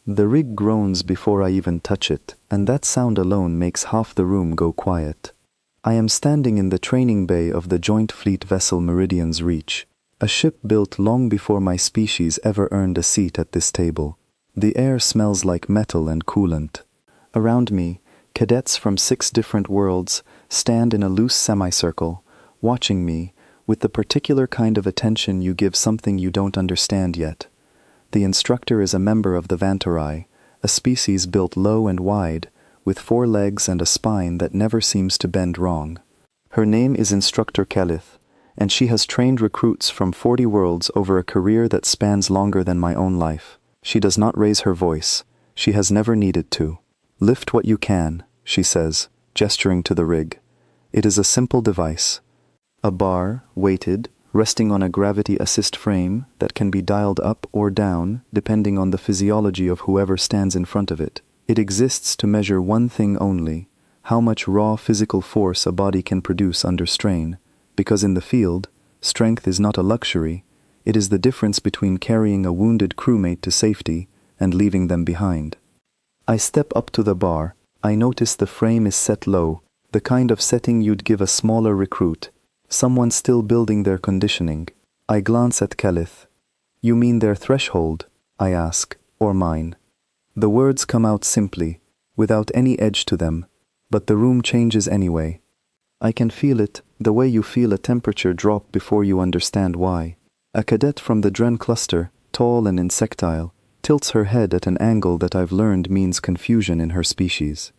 The rig groans before I even touch it, and that sound alone makes half the room go quiet. I am standing in the training bay of the Joint Fleet vessel Meridian's Reach, a ship built long before my species ever earned a seat at this table. The air smells like metal and coolant. Around me, cadets from 6 different worlds stand in a loose semicircle, watching me with the particular kind of attention you give something you don't understand yet. The instructor is a member of the Vantarai, a species built low and wide, with 4 legs and a spine that never seems to bend wrong. Her name is Instructor Kelith, and she has trained recruits from 40 worlds over a career that spans longer than my own life. She does not raise her voice. She has never needed to. "Lift what you can," she says, gesturing to the rig. It is a simple device. A bar, weighted, resting on a gravity assist frame that can be dialed up or down depending on the physiology of whoever stands in front of it. It exists to measure one thing only: how much raw physical force a body can produce under strain, because in the field, strength is not a luxury, it is the difference between carrying a wounded crewmate to safety and leaving them behind. I step up to the bar. I notice the frame is set low, the kind of setting you'd give a smaller recruit, someone still building their conditioning. I glance at Kelith. "You mean their threshold?" I ask, "or mine?" The words come out simply, without any edge to them, but the room changes anyway. I can feel it, the way you feel a temperature drop before you understand why. A cadet from the Dren cluster, tall and insectile, tilts her head at an angle that I've learned means confusion in her species.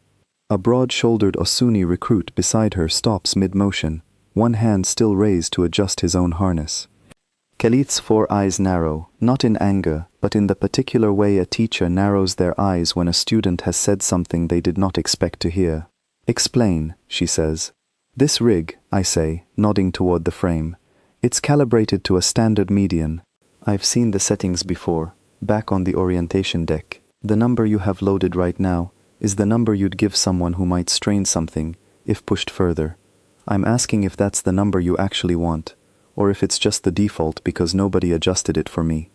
A broad-shouldered Osuni recruit beside her stops mid-motion, one hand still raised to adjust his own harness. Kelith's 4 eyes narrow, not in anger, but in the particular way a teacher narrows their eyes when a student has said something they did not expect to hear. "Explain," she says. "This rig," I say, nodding toward the frame. "It's calibrated to a standard median. I've seen the settings before, back on the orientation deck. The number you have loaded right now is the number you'd give someone who might strain something, if pushed further. I'm asking if that's the number you actually want, or if it's just the default because nobody adjusted it for me."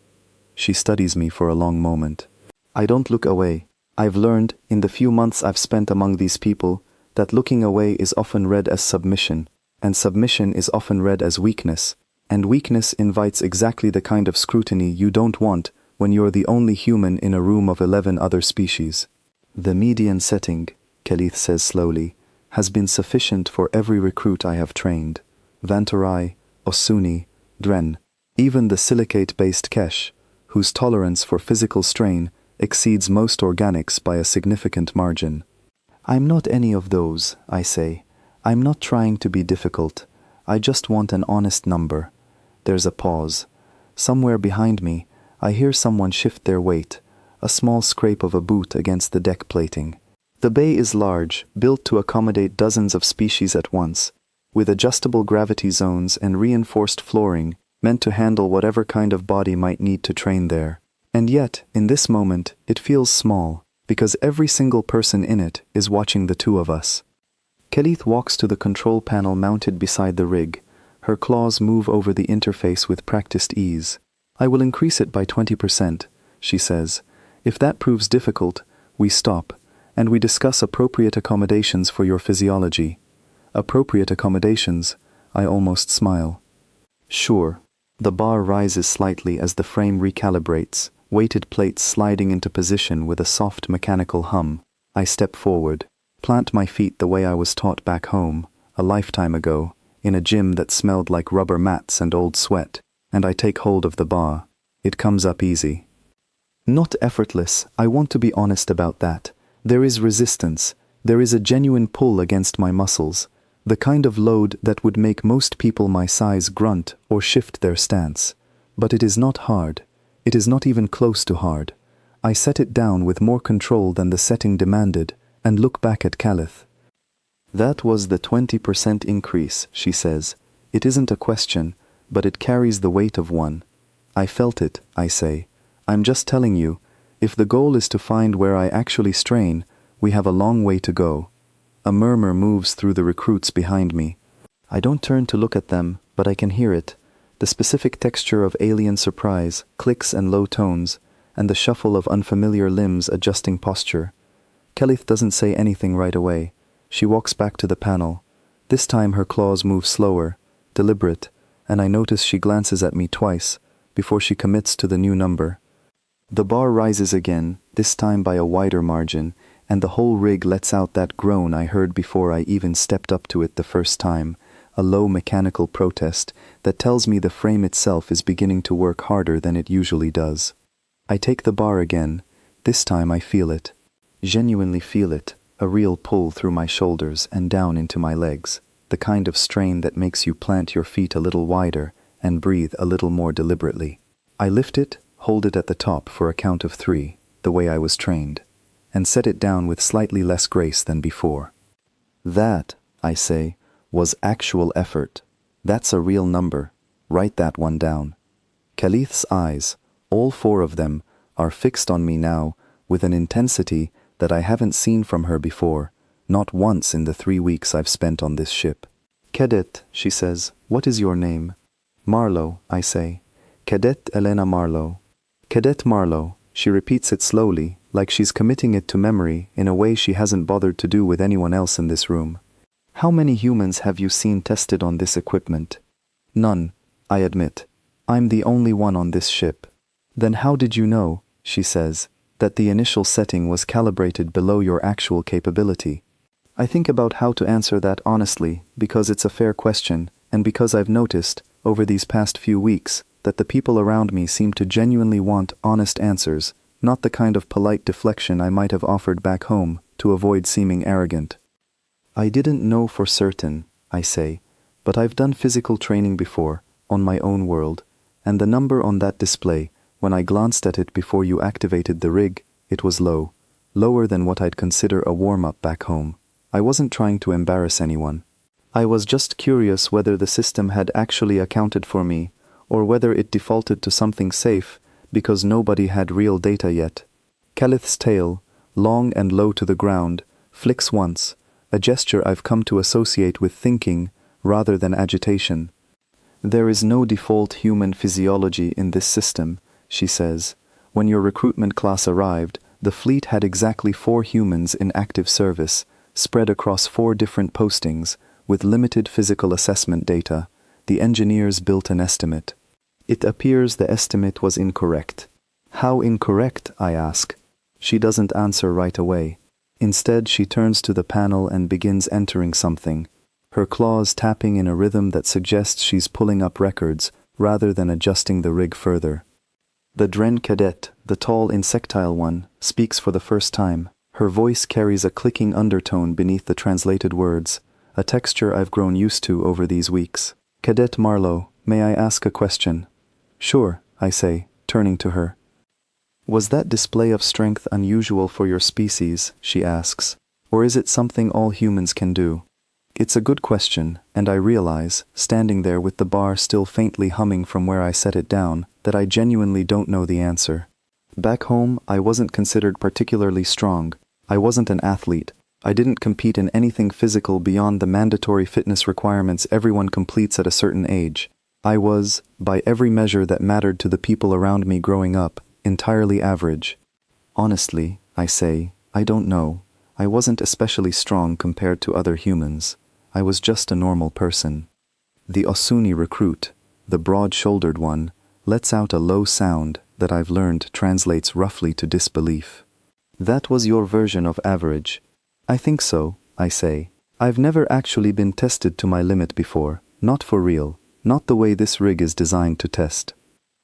She studies me for a long moment. I don't look away. I've learned, in the few months I've spent among these people, that looking away is often read as submission, and submission is often read as weakness, and weakness invites exactly the kind of scrutiny you don't want when you're the only human in a room of 11 other species. "The median setting," Kelith says slowly, "has been sufficient for every recruit I have trained. Vantarai, Osuni, Dren, even the silicate-based Kesh, whose tolerance for physical strain exceeds most organics by a significant margin. I'm not any of those," I say. "I'm not trying to be difficult. I just want an honest number." There's a pause. Somewhere behind me, I hear someone shift their weight, a small scrape of a boot against the deck plating. The bay is large, built to accommodate dozens of species at once, with adjustable gravity zones and reinforced flooring meant to handle whatever kind of body might need to train there. And yet, in this moment, it feels small, because every single person in it is watching the 2 of us. Kelith walks to the control panel mounted beside the rig. Her claws move over the interface with practiced ease. "I will increase it by 20%, she says. "If that proves difficult, we stop, and we discuss appropriate accommodations for your physiology." Appropriate accommodations, I almost smile. "Sure." The bar rises slightly as the frame recalibrates, weighted plates sliding into position with a soft mechanical hum. I step forward, plant my feet the way I was taught back home, a lifetime ago, in a gym that smelled like rubber mats and old sweat, and I take hold of the bar. It comes up easy. Not effortless, I want to be honest about that. There is resistance. There is a genuine pull against my muscles, the kind of load that would make most people my size grunt or shift their stance. But it is not hard. It is not even close to hard. I set it down with more control than the setting demanded, and look back at Kelith. "That was the 20% increase," she says. "It isn't a question, but it carries the weight of one." "I felt it," I say. "I'm just telling you, if the goal is to find where I actually strain, we have a long way to go." A murmur moves through the recruits behind me. I don't turn to look at them, but I can hear it. The specific texture of alien surprise, clicks and low tones, and the shuffle of unfamiliar limbs adjusting posture. Kelith doesn't say anything right away. She walks back to the panel. This time her claws move slower, deliberate, and I notice she glances at me twice before she commits to the new number. The bar rises again, this time by a wider margin, and the whole rig lets out that groan I heard before I even stepped up to it the first time, a low mechanical protest that tells me the frame itself is beginning to work harder than it usually does. I take the bar again. This time I feel it. Genuinely feel it, a real pull through my shoulders and down into my legs, the kind of strain that makes you plant your feet a little wider and breathe a little more deliberately. I lift it, hold it at the top for a count of 3, the way I was trained, and set it down with slightly less grace than before. That, I say, was actual effort. That's a real number. Write that one down. Kelith's eyes, all 4 of them, are fixed on me now with an intensity that I haven't seen from her before, not once in the 3 weeks I've spent on this ship. Cadet, she says, what is your name? Marlowe, I say. Cadet Elena Marlowe. Cadet Marlowe, she repeats it slowly, like she's committing it to memory in a way she hasn't bothered to do with anyone else in this room. How many humans have you seen tested on this equipment? None, I admit. I'm the only one on this ship. Then how did you know, she says, that the initial setting was calibrated below your actual capability? I think about how to answer that honestly, because it's a fair question, and because I've noticed, over these past few weeks, that the people around me seem to genuinely want honest answers, not the kind of polite deflection I might have offered back home to avoid seeming arrogant. I didn't know for certain, I say, but I've done physical training before, on my own world, and the number on that display, when I glanced at it before you activated the rig, it was low, lower than what I'd consider a warm-up back home. I wasn't trying to embarrass anyone. I was just curious whether the system had actually accounted for me, or whether it defaulted to something safe, because nobody had real data yet. Kelith's tail, long and low to the ground, flicks once, a gesture I've come to associate with thinking rather than agitation. There is no default human physiology in this system, she says. When your recruitment class arrived, the fleet had exactly 4 humans in active service, spread across 4 different postings, with limited physical assessment data. The engineers built an estimate. It appears the estimate was incorrect. How incorrect, I ask. She doesn't answer right away. Instead, she turns to the panel and begins entering something, her claws tapping in a rhythm that suggests she's pulling up records rather than adjusting the rig further. The Dren cadet, the tall insectile one, speaks for the first time. Her voice carries a clicking undertone beneath the translated words, a texture I've grown used to over these weeks. Cadet Marlowe, may I ask a question? Sure, I say, turning to her. Was that display of strength unusual for your species, she asks, or is it something all humans can do? It's a good question, and I realize, standing there with the bar still faintly humming from where I set it down, that I genuinely don't know the answer. Back home, I wasn't considered particularly strong. I wasn't an athlete. I didn't compete in anything physical beyond the mandatory fitness requirements everyone completes at a certain age. I was, by every measure that mattered to the people around me growing up, entirely average. Honestly, I say, I don't know. I wasn't especially strong compared to other humans. I was just a normal person. The Osuni recruit, the broad-shouldered one, lets out a low sound that I've learned translates roughly to disbelief. That was your version of average. I think so, I say. I've never actually been tested to my limit before, not for real, not the way this rig is designed to test.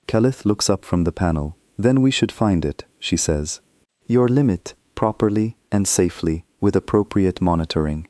Kelith looks up from the panel. Then we should find it, she says. Your limit, properly and safely, with appropriate monitoring.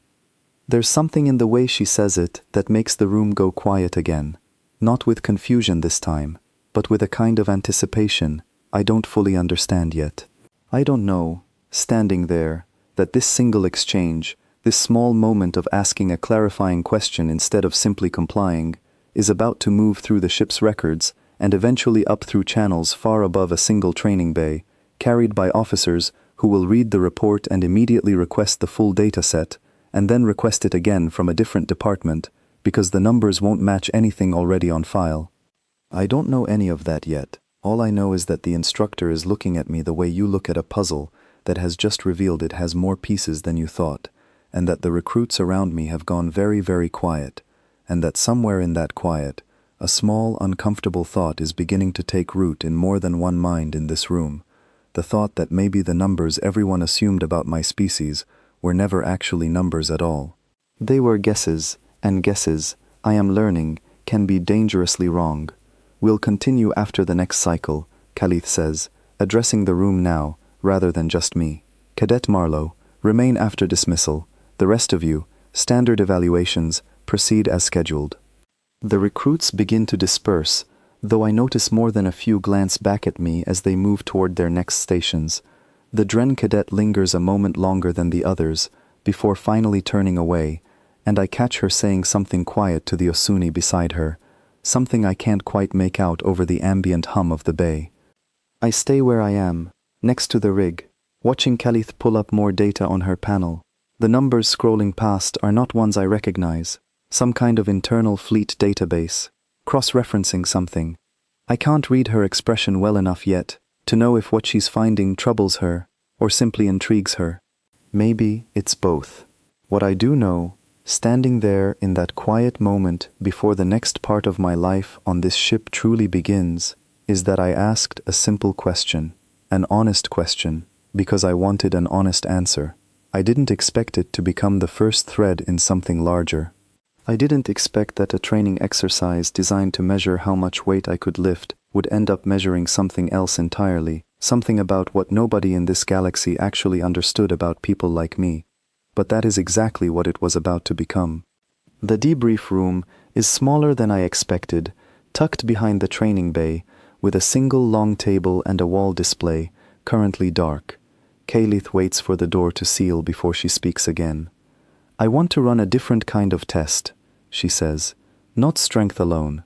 There's something in the way she says it that makes the room go quiet again. Not with confusion this time, but with a kind of anticipation I don't fully understand yet. I don't know, standing there, that this single exchange, this small moment of asking a clarifying question instead of simply complying, is about to move through the ship's records and eventually up through channels far above a single training bay, carried by officers who will read the report and immediately request the full data set, and then request it again from a different department, because the numbers won't match anything already on file. I don't know any of that yet. All I know is that the instructor is looking at me the way you look at a puzzle that has just revealed it has more pieces than you thought, and that the recruits around me have gone very, very quiet, and that somewhere in that quiet, a small, uncomfortable thought is beginning to take root in more than one mind in this room. The thought that maybe the numbers everyone assumed about my species were never actually numbers at all. They were guesses, and guesses, I am learning, can be dangerously wrong. We'll continue after the next cycle, Khalith says, addressing the room now, rather than just me. Cadet Marlowe, remain after dismissal. The rest of you, standard evaluations, proceed as scheduled. The recruits begin to disperse, though I notice more than a few glance back at me as they move toward their next stations. The Dren cadet lingers a moment longer than the others, before finally turning away, and I catch her saying something quiet to the Osuni beside her, something I can't quite make out over the ambient hum of the bay. I stay where I am, next to the rig, watching Khalith pull up more data on her panel. The numbers scrolling past are not ones I recognize, some kind of internal fleet database, cross-referencing something. I can't read her expression well enough yet to know if what she's finding troubles her or simply intrigues her. Maybe it's both. What I do know, standing there in that quiet moment before the next part of my life on this ship truly begins, is that I asked a simple question, an honest question, because I wanted an honest answer. I didn't expect it to become the first thread in something larger. I didn't expect that a training exercise designed to measure how much weight I could lift would end up measuring something else entirely, something about what nobody in this galaxy actually understood about people like me. But that is exactly what it was about to become. The debrief room is smaller than I expected, tucked behind the training bay, with a single long table and a wall display, currently dark. Khalith waits for the door to seal before she speaks again. I want to run a different kind of test, she says, not strength alone.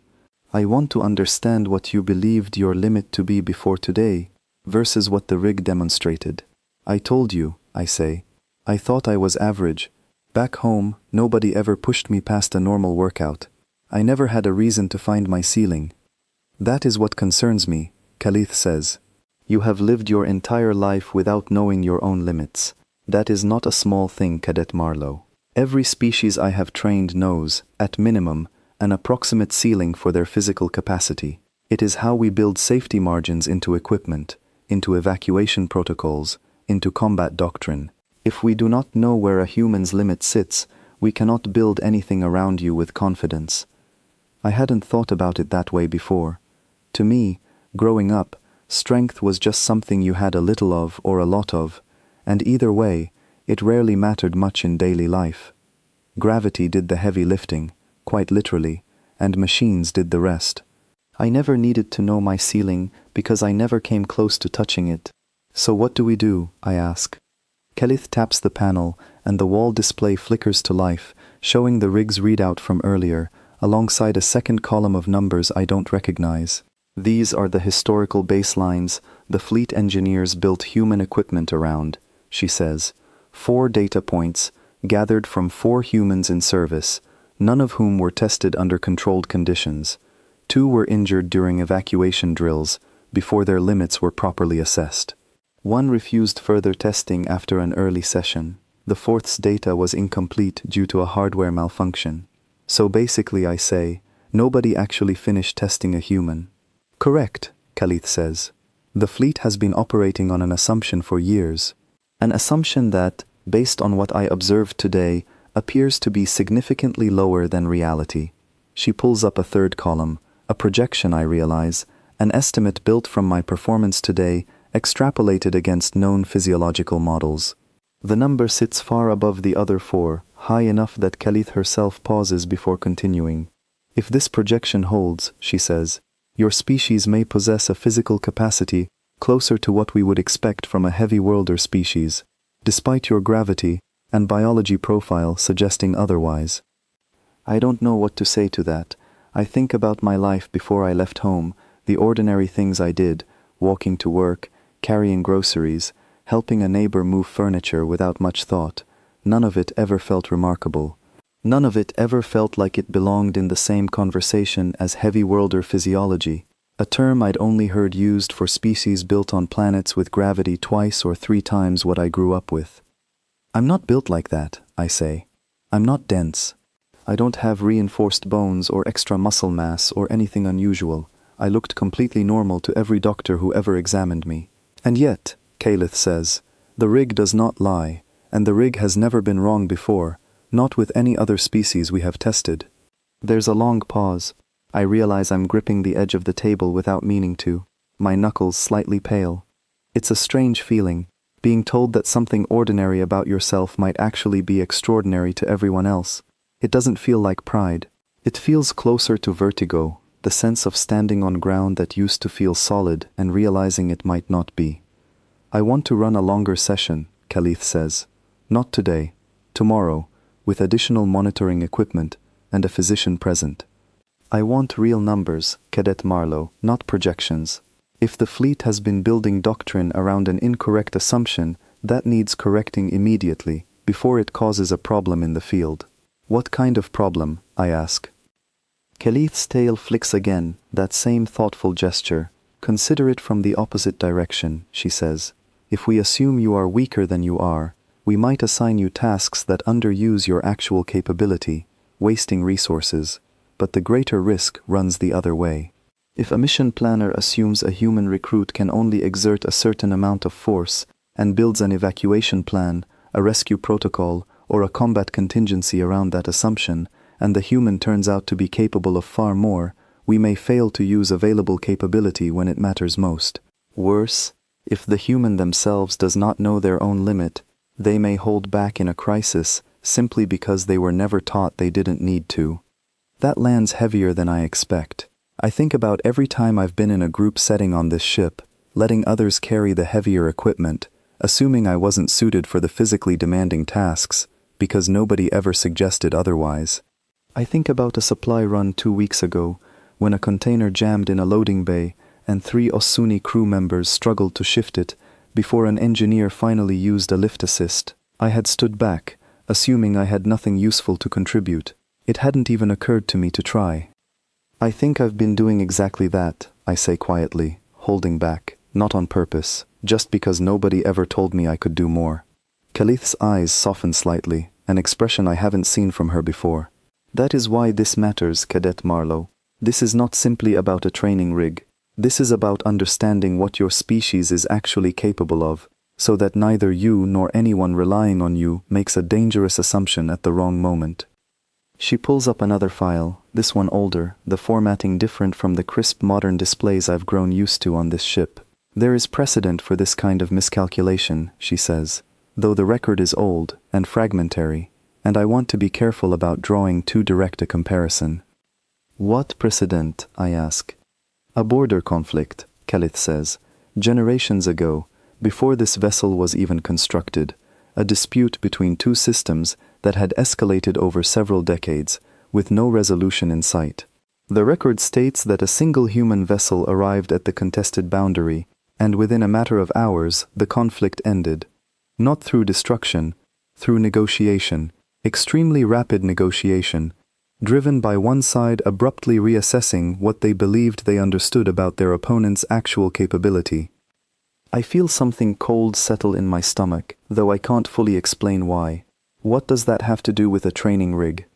I want to understand what you believed your limit to be before today, versus what the rig demonstrated. I told you, I say. I thought I was average. Back home, nobody ever pushed me past a normal workout. I never had a reason to find my ceiling. That is what concerns me, Khalith says. You have lived your entire life without knowing your own limits. That is not a small thing, Cadet Marlowe. Every species I have trained knows, at minimum, an approximate ceiling for their physical capacity. It is how we build safety margins into equipment, into evacuation protocols, into combat doctrine. If we do not know where a human's limit sits, we cannot build anything around you with confidence. I hadn't thought about it that way before. To me, growing up, strength was just something you had a little of or a lot of, and either way, it rarely mattered much in daily life. Gravity did the heavy lifting, quite literally, and machines did the rest. I never needed to know my ceiling because I never came close to touching it. So what do we do? I ask. Khalith taps the panel, and the wall display flickers to life, showing the rig's readout from earlier, alongside a second column of numbers I don't recognize. These are the historical baselines the fleet engineers built human equipment around, she says. 4 data points, gathered from 4 humans in service, none of whom were tested under controlled conditions. 2 were injured during evacuation drills, before their limits were properly assessed. 1 refused further testing after an early session. The 4th's data was incomplete due to a hardware malfunction. So basically, I say, nobody actually finished testing a human. Correct, Khalith says. The fleet has been operating on an assumption for years. An assumption that, based on what I observed today, appears to be significantly lower than reality. She pulls up a 3rd column, a projection I realize, an estimate built from my performance today, extrapolated against known physiological models. The number sits far above the other 4, high enough that Khalith herself pauses before continuing. If this projection holds, she says, your species may possess a physical capacity closer to what we would expect from a heavy worlder species, despite your gravity and biology profile suggesting otherwise. I don't know what to say to that. I think about my life before I left home, the ordinary things I did, walking to work, carrying groceries, helping a neighbor move furniture without much thought. None of it ever felt remarkable. None of it ever felt like it belonged in the same conversation as heavy worlder physiology. a term I'd only heard used for species built on planets with gravity twice or three times what I grew up with. I'm not built like that, I say. I'm not dense. I don't have reinforced bones or extra muscle mass or anything unusual. I looked completely normal to every doctor who ever examined me. And yet, Calith says, the rig does not lie, and the rig has never been wrong before, not with any other species we have tested. There's a long pause. I realize I'm gripping the edge of the table without meaning to, my knuckles slightly pale. It's a strange feeling, being told that something ordinary about yourself might actually be extraordinary to everyone else. It doesn't feel like pride. It feels closer to vertigo, the sense of standing on ground that used to feel solid and realizing it might not be. I want to run a longer session, Calith says. Not today. Tomorrow, with additional monitoring equipment and a physician present. I want real numbers, Cadet Marlowe, not projections. If the fleet has been building doctrine around an incorrect assumption, that needs correcting immediately, before it causes a problem in the field. What kind of problem? I ask. Calith's tail flicks again, that same thoughtful gesture. Consider it from the opposite direction, she says. If we assume you are weaker than you are, we might assign you tasks that underuse your actual capability, wasting resources, but the greater risk runs the other way. If a mission planner assumes a human recruit can only exert a certain amount of force and builds an evacuation plan, a rescue protocol, or a combat contingency around that assumption, and the human turns out to be capable of far more, we may fail to use available capability when it matters most. Worse, if the human themselves does not know their own limit, they may hold back in a crisis simply because they were never taught they didn't need to. That lands heavier than I expect. I think about every time I've been in a group setting on this ship, letting others carry the heavier equipment, assuming I wasn't suited for the physically demanding tasks, because nobody ever suggested otherwise. I think about a supply run 2 weeks ago, when a container jammed in a loading bay and 3 Osuni crew members struggled to shift it before an engineer finally used a lift assist. I had stood back, assuming I had nothing useful to contribute. It hadn't even occurred to me to try. I think I've been doing exactly that, I say quietly, holding back, not on purpose, just because nobody ever told me I could do more. Calith's eyes soften slightly, an expression I haven't seen from her before. That is why this matters, Cadet Marlowe. This is not simply about a training rig. This is about understanding what your species is actually capable of, so that neither you nor anyone relying on you makes a dangerous assumption at the wrong moment. She pulls up another file, this one older, the formatting different from the crisp modern displays I've grown used to on this ship. There is precedent for this kind of miscalculation, she says, though the record is old and fragmentary, and I want to be careful about drawing too direct a comparison. What precedent? I ask. A border conflict, Calith says. Generations ago, before this vessel was even constructed, a dispute between two systems that had escalated over several decades, with no resolution in sight. The record states that a single human vessel arrived at the contested boundary, and within a matter of hours the conflict ended. Not through destruction, through negotiation, extremely rapid negotiation, driven by one side abruptly reassessing what they believed they understood about their opponent's actual capability. I feel something cold settle in my stomach, though I can't fully explain why. What does that have to do with a training rig?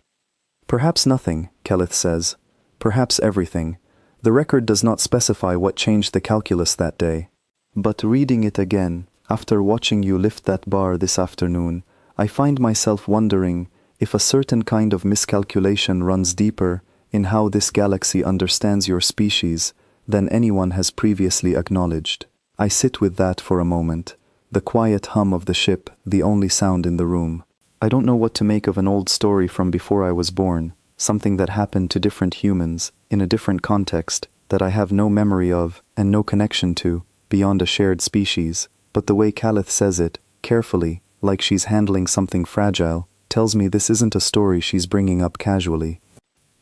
Perhaps nothing, Calith says. Perhaps everything. The record does not specify what changed the calculus that day. But reading it again, after watching you lift that bar this afternoon, I find myself wondering if a certain kind of miscalculation runs deeper in how this galaxy understands your species than anyone has previously acknowledged. I sit with that for a moment, the quiet hum of the ship the only sound in the room. I don't know what to make of an old story from before I was born, something that happened to different humans, in a different context, that I have no memory of and no connection to, beyond a shared species. But the way Calith says it, carefully, like she's handling something fragile, tells me this isn't a story she's bringing up casually.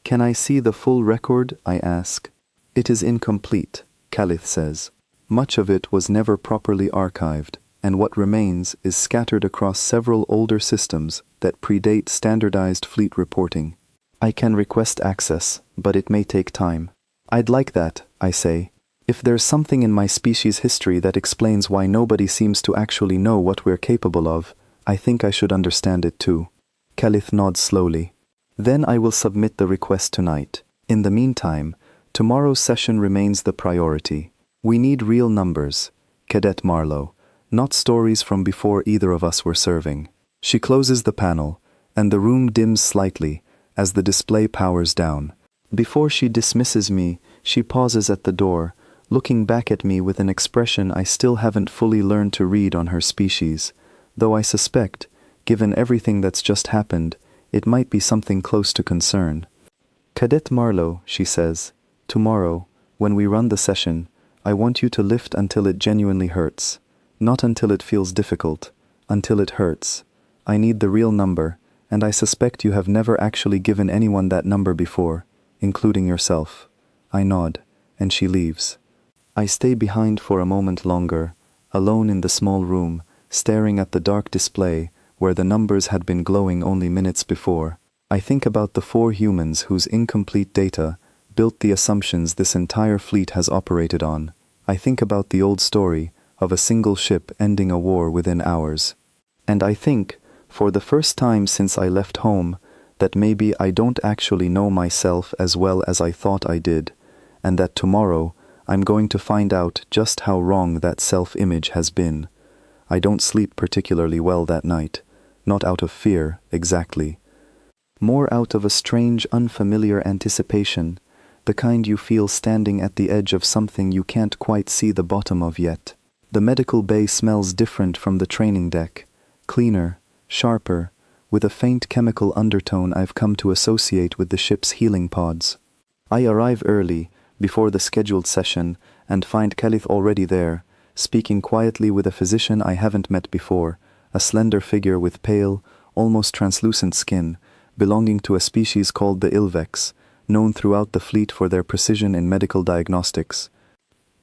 Can I see the full record? I ask. It is incomplete, Calith says. Much of it was never properly archived, and what remains is scattered across several older systems that predate standardized fleet reporting. I can request access, but it may take time. I'd like that, I say, If there's something in my species' history that explains why nobody seems to actually know what we're capable of, I think I should understand it too. Khalith nods slowly. Then I will submit the request tonight. In the meantime, tomorrow's session remains the priority. We need real numbers, Cadet Marlowe, not stories from before either of us were serving. She closes the panel, and the room dims slightly as the display powers down. Before she dismisses me, she pauses at the door, looking back at me with an expression I still haven't fully learned to read on her species, though I suspect, given everything that's just happened, it might be something close to concern. Cadet Marlowe, she says, tomorrow, when we run the session, I want you to lift until it genuinely hurts. Not until it feels difficult, until it hurts. I need the real number, and I suspect you have never actually given anyone that number before, including yourself. I nod, and she leaves. I stay behind for a moment longer, alone in the small room, staring at the dark display where the numbers had been glowing only minutes before. I think about the 4 humans whose incomplete data built the assumptions this entire fleet has operated on. I think about the old story of a single ship ending a war within hours. And I think, for the first time since I left home, that maybe I don't actually know myself as well as I thought I did, and that tomorrow I'm going to find out just how wrong that self-image has been. I don't sleep particularly well that night, not out of fear, exactly. More out of a strange, unfamiliar anticipation, the kind you feel standing at the edge of something you can't quite see the bottom of yet. The medical bay smells different from the training deck, cleaner, sharper, with a faint chemical undertone I've come to associate with the ship's healing pods. I arrive early, before the scheduled session, and find Khalith already there, speaking quietly with a physician I haven't met before, a slender figure with pale, almost translucent skin, belonging to a species called the Ilvex, known throughout the fleet for their precision in medical diagnostics.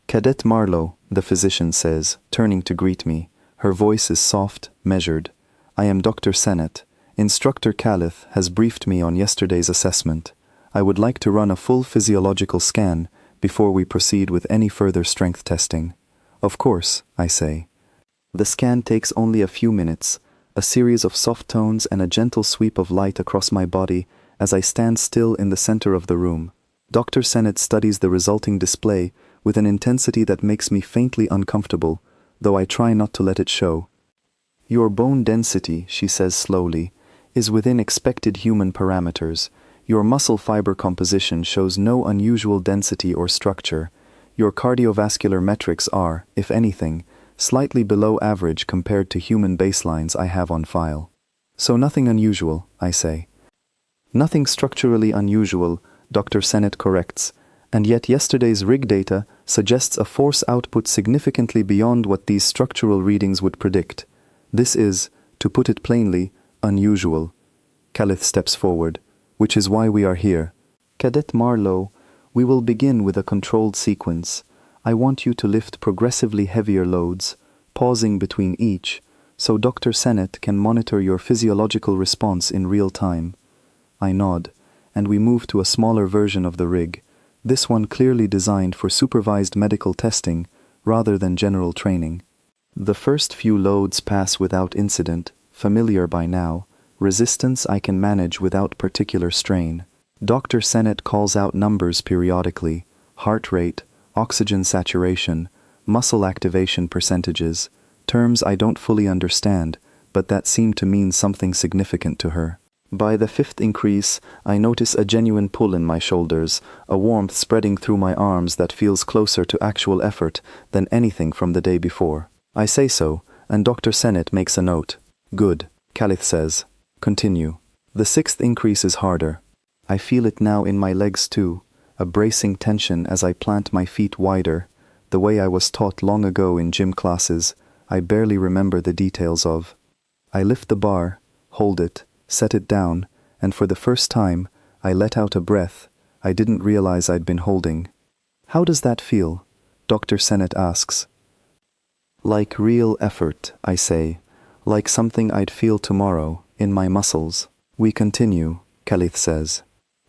Cadet Marlowe, the physician says, turning to greet me. Her voice is soft, measured. I am Dr. Sennett. Instructor Khalith has briefed me on yesterday's assessment. I would like to run a full physiological scan before we proceed with any further strength testing. Of course, I say. The scan takes only a few minutes, a series of soft tones and a gentle sweep of light across my body as I stand still in the center of the room. Dr. Sennett studies the resulting display with an intensity that makes me faintly uncomfortable, though I try not to let it show. Your bone density, she says slowly, is within expected human parameters. Your muscle fiber composition shows no unusual density or structure. Your cardiovascular metrics are, if anything, slightly below average compared to human baselines I have on file. So nothing unusual, I say. Nothing structurally unusual, Dr. Sennett corrects, and yet yesterday's rig data suggests a force output significantly beyond what these structural readings would predict. This is, to put it plainly, unusual. Khalith steps forward, which is why we are here. Cadet Marlowe, we will begin with a controlled sequence. I want you to lift progressively heavier loads, pausing between each, so Dr. Sennett can monitor your physiological response in real time. I nod, and we move to a smaller version of the rig, this one clearly designed for supervised medical testing rather than general training. The first few loads pass without incident, familiar by now, resistance I can manage without particular strain. Dr. Sennett calls out numbers periodically, heart rate, oxygen saturation, muscle activation percentages, terms I don't fully understand, but that seem to mean something significant to her. By the 5th increase, I notice a genuine pull in my shoulders, a warmth spreading through my arms that feels closer to actual effort than anything from the day before. I say so, and Dr. Sennett makes a note. Good, Khalith says. Continue. The 6th increase is harder. I feel it now in my legs too, a bracing tension as I plant my feet wider, the way I was taught long ago in gym classes, I barely remember the details of. I lift the bar, hold it, set it down, and for the first time, I let out a breath I didn't realize I'd been holding. How does that feel? Dr. Sennett asks. Like real effort, I say, like something I'd feel tomorrow, in my muscles. We continue, Khalith says.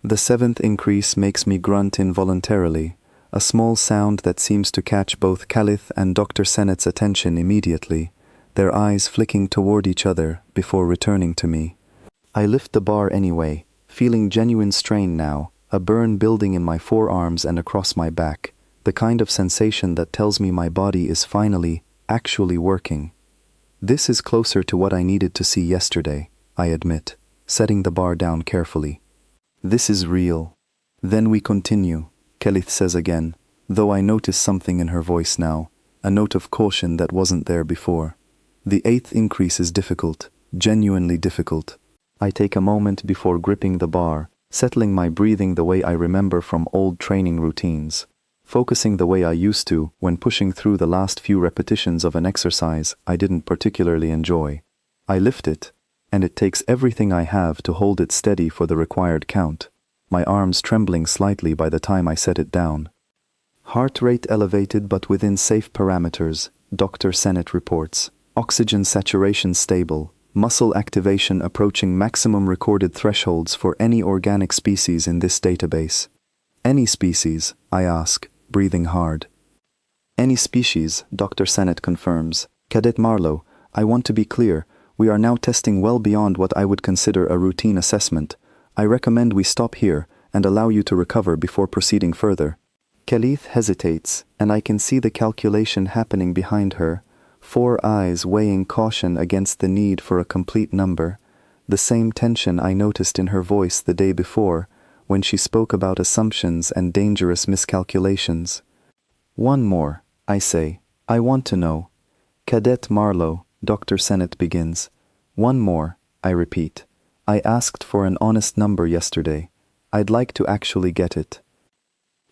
The 7th increase makes me grunt involuntarily, a small sound that seems to catch both Khalith and Dr. Sennett's attention immediately, their eyes flicking toward each other before returning to me. I lift the bar anyway, feeling genuine strain now, a burn building in my forearms and across my back, the kind of sensation that tells me my body is finally, actually working. This is closer to what I needed to see yesterday, I admit, setting the bar down carefully. This is real. Then we continue, Khalith says again, though I notice something in her voice now, a note of caution that wasn't there before. The 8th increase is difficult, genuinely difficult. I take a moment before gripping the bar, settling my breathing the way I remember from old training routines, focusing the way I used to when pushing through the last few repetitions of an exercise I didn't particularly enjoy. I lift it, and it takes everything I have to hold it steady for the required count, my arms trembling slightly by the time I set it down. Heart rate elevated but within safe parameters, Dr. Sennett reports. Oxygen saturation stable, muscle activation approaching maximum recorded thresholds for any organic species in this database. Any species, I ask, breathing hard. Any species, Dr. Sennett confirms. Cadet Marlowe, I want to be clear, we are now testing well beyond what I would consider a routine assessment. I recommend we stop here and allow you to recover before proceeding further. Khalith hesitates, and I can see the calculation happening behind her, 4 eyes weighing caution against the need for a complete number, the same tension I noticed in her voice the day before, when she spoke about assumptions and dangerous miscalculations. One more, I say. I want to know. Cadet Marlowe, Dr. Sennett begins. One more, I repeat. I asked for an honest number yesterday. I'd like to actually get it.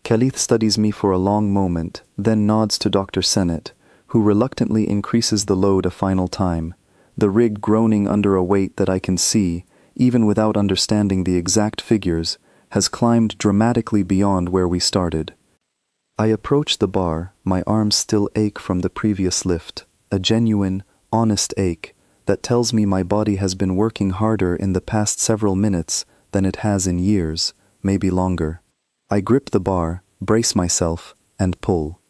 Khalith studies me for a long moment, then nods to Dr. Sennett, who reluctantly increases the load a final time, the rig groaning under a weight that I can see, even without understanding the exact figures, has climbed dramatically beyond where we started. I approach the bar, my arms still ache from the previous lift, a genuine, honest ache that tells me my body has been working harder in the past several minutes than it has in years, maybe longer. I grip the bar, brace myself, and pull.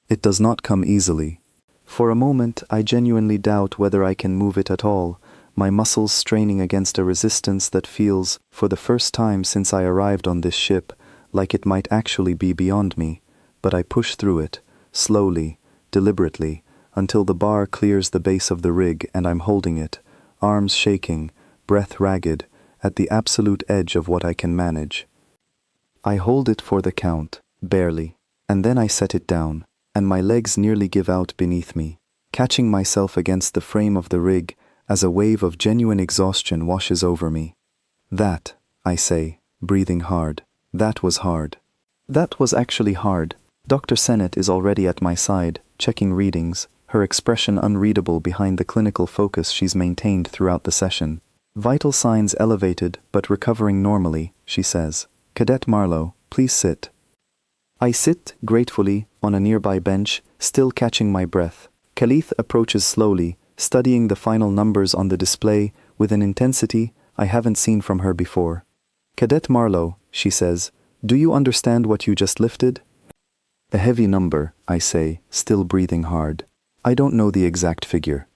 It does not come easily. For a moment, I genuinely doubt whether I can move it at all, my muscles straining against a resistance that feels, for the first time since I arrived on this ship, like it might actually be beyond me. But I push through it, slowly, deliberately, until the bar clears the base of the rig and I'm holding it, arms shaking, breath ragged, at the absolute edge of what I can manage. I hold it for the count, barely, and then I set it down, and my legs nearly give out beneath me, catching myself against the frame of the rig as a wave of genuine exhaustion washes over me. That, I say, breathing hard, that was hard. That was actually hard. Dr. Sennett is already at my side, checking readings, her expression unreadable behind the clinical focus she's maintained throughout the session. Vital signs elevated, but recovering normally, she says. Cadet Marlowe, please sit. I sit, gratefully, on a nearby bench, still catching my breath. Khalith approaches slowly, studying the final numbers on the display with an intensity I haven't seen from her before. Cadet Marlowe, she says, do you understand what you just lifted? A heavy number, I say, still breathing hard. I don't know the exact figure.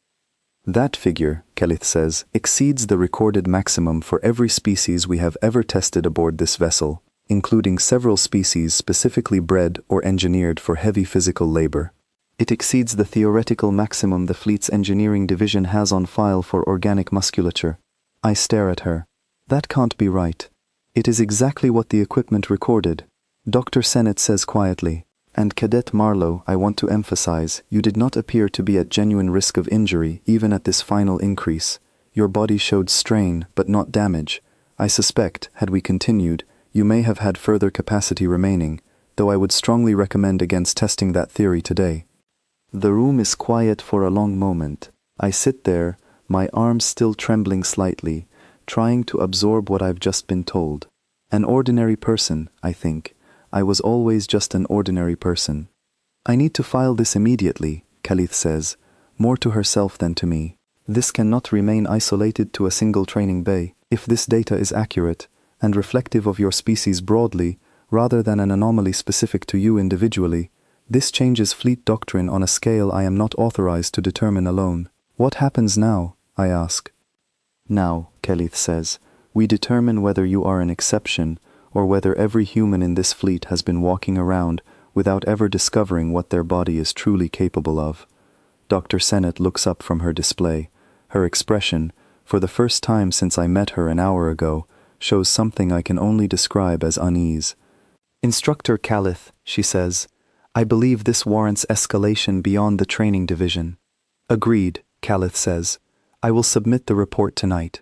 That figure, Khalith says, exceeds the recorded maximum for every species we have ever tested aboard this vessel, including several species specifically bred or engineered for heavy physical labor. It exceeds the theoretical maximum the fleet's engineering division has on file for organic musculature. I stare at her. That can't be right. It is exactly what the equipment recorded. Dr. Sennett says quietly, and Cadet Marlowe, I want to emphasize, you did not appear to be at genuine risk of injury even at this final increase. Your body showed strain, but not damage. I suspect, had we continued, you may have had further capacity remaining, though I would strongly recommend against testing that theory today. The room is quiet for a long moment. I sit there, my arms still trembling slightly, trying to absorb what I've just been told. An ordinary person, I think. I was always just an ordinary person. I need to file this immediately, Khalith says, more to herself than to me. This cannot remain isolated to a single training bay. If this data is accurate, and reflective of your species broadly, rather than an anomaly specific to you individually. This changes fleet doctrine on a scale I am not authorized to determine alone. What happens now? I ask. Now, Kelith says, we determine whether you are an exception or whether every human in this fleet has been walking around without ever discovering what their body is truly capable of. Dr. Sennett looks up from her display. Her expression, for the first time since I met her an hour ago, shows something I can only describe as unease. Instructor Calith, she says, I believe this warrants escalation beyond the training division. Agreed, Calith says. I will submit the report tonight.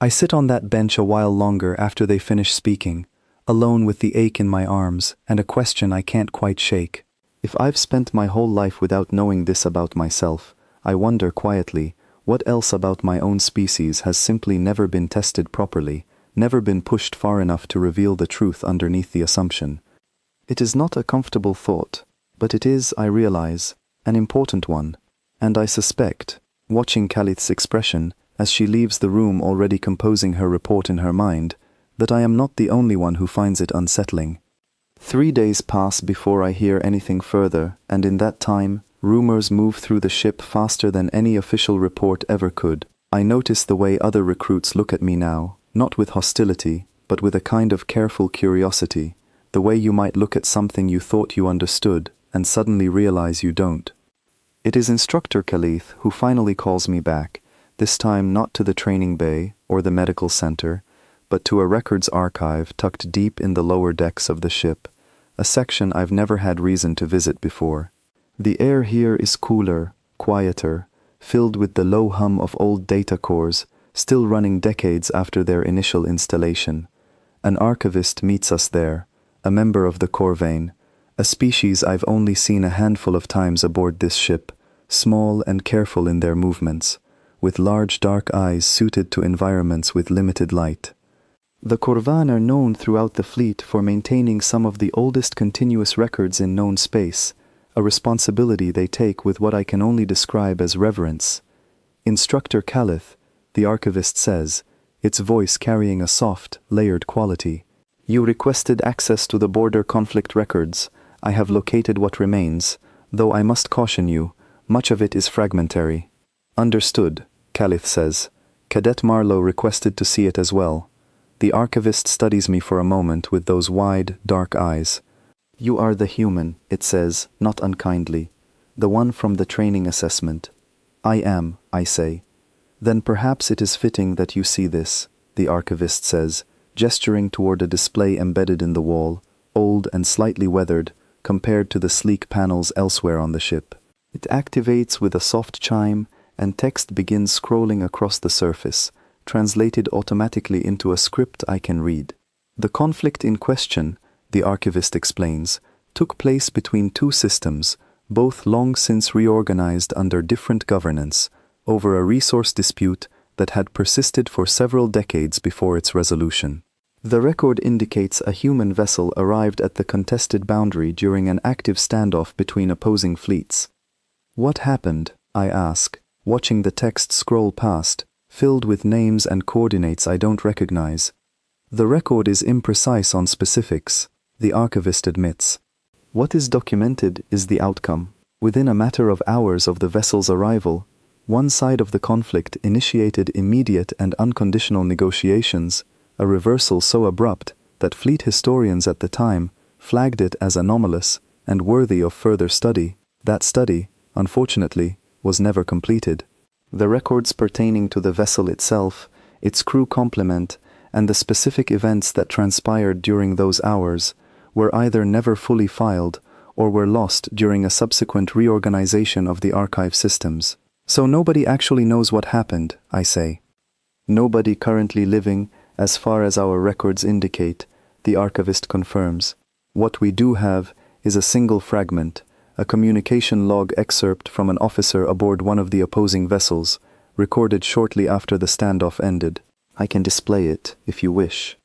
I sit on that bench a while longer after they finish speaking, alone with the ache in my arms and a question I can't quite shake. If I've spent my whole life without knowing this about myself, I wonder quietly, what else about my own species has simply never been tested properly, never been pushed far enough to reveal the truth underneath the assumption. It is not a comfortable thought, but it is, I realize, an important one, and I suspect, watching Calith's expression as she leaves the room already composing her report in her mind, that I am not the only one who finds it unsettling. 3 days pass before I hear anything further, and in that time, rumors move through the ship faster than any official report ever could. I notice the way other recruits look at me now, not with hostility, but with a kind of careful curiosity, the way you might look at something you thought you understood and suddenly realize you don't. It is Instructor Calith who finally calls me back, this time not to the training bay or the medical center, but to a records archive tucked deep in the lower decks of the ship, a section I've never had reason to visit before. The air here is cooler, quieter, filled with the low hum of old data cores, still running decades after their initial installation. An archivist meets us there, a member of the Corvain, a species I've only seen a handful of times aboard this ship, small and careful in their movements, with large dark eyes suited to environments with limited light. The Corvan are known throughout the fleet for maintaining some of the oldest continuous records in known space, a responsibility they take with what I can only describe as reverence. Instructor Calith, the archivist says, its voice carrying a soft, layered quality. You requested access to the border conflict records. I have located what remains, though I must caution you, much of it is fragmentary. Understood, Calith says. Cadet Marlowe requested to see it as well. The archivist studies me for a moment with those wide, dark eyes. You are the human, it says, not unkindly. The one from the training assessment. I am, I say. Then perhaps it is fitting that you see this, the archivist says, gesturing toward a display embedded in the wall, old and slightly weathered, compared to the sleek panels elsewhere on the ship. It activates with a soft chime, and text begins scrolling across the surface, translated automatically into a script I can read. The conflict in question, the archivist explains, took place between two systems, both long since reorganized under different governance, over a resource dispute that had persisted for several decades before its resolution. The record indicates a human vessel arrived at the contested boundary during an active standoff between opposing fleets. What happened? I ask, watching the text scroll past, filled with names and coordinates I don't recognize. The record is imprecise on specifics, the archivist admits. What is documented is the outcome. Within a matter of hours of the vessel's arrival, one side of the conflict initiated immediate and unconditional negotiations, a reversal so abrupt that fleet historians at the time flagged it as anomalous and worthy of further study. That study, unfortunately, was never completed. The records pertaining to the vessel itself, its crew complement, and the specific events that transpired during those hours were either never fully filed or were lost during a subsequent reorganization of the archive systems. So nobody actually knows what happened, I say. Nobody currently living, as far as our records indicate, the archivist confirms. What we do have is a single fragment, a communication log excerpt from an officer aboard one of the opposing vessels, recorded shortly after the standoff ended. I can display it, if you wish.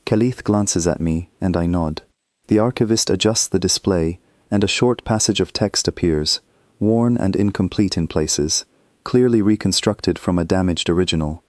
Calith glances at me, and I nod. The archivist adjusts the display, and a short passage of text appears, worn and incomplete in places, clearly reconstructed from a damaged original.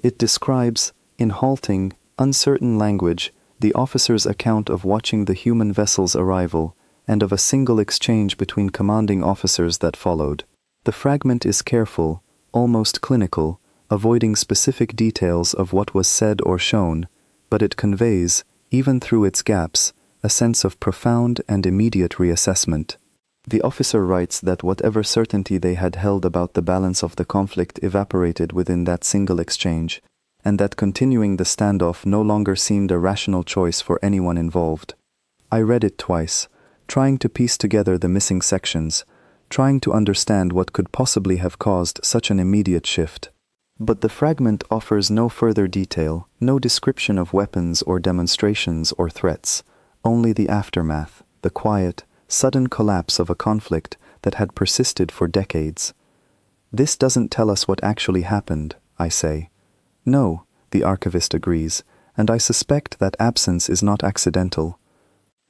It describes, in halting, uncertain language, the officer's account of watching the human vessel's arrival, and of a single exchange between commanding officers that followed. The fragment is careful, almost clinical, avoiding specific details of what was said or shown, but it conveys, even through its gaps, a sense of profound and immediate reassessment. The officer writes that whatever certainty they had held about the balance of the conflict evaporated within that single exchange, and that continuing the standoff no longer seemed a rational choice for anyone involved. I read it twice, trying to piece together the missing sections, trying to understand what could possibly have caused such an immediate shift. But the fragment offers no further detail, no description of weapons or demonstrations or threats, only the aftermath, the quiet, sudden collapse of a conflict that had persisted for decades. This doesn't tell us what actually happened, I say. No, the archivist agrees, and I suspect that absence is not accidental.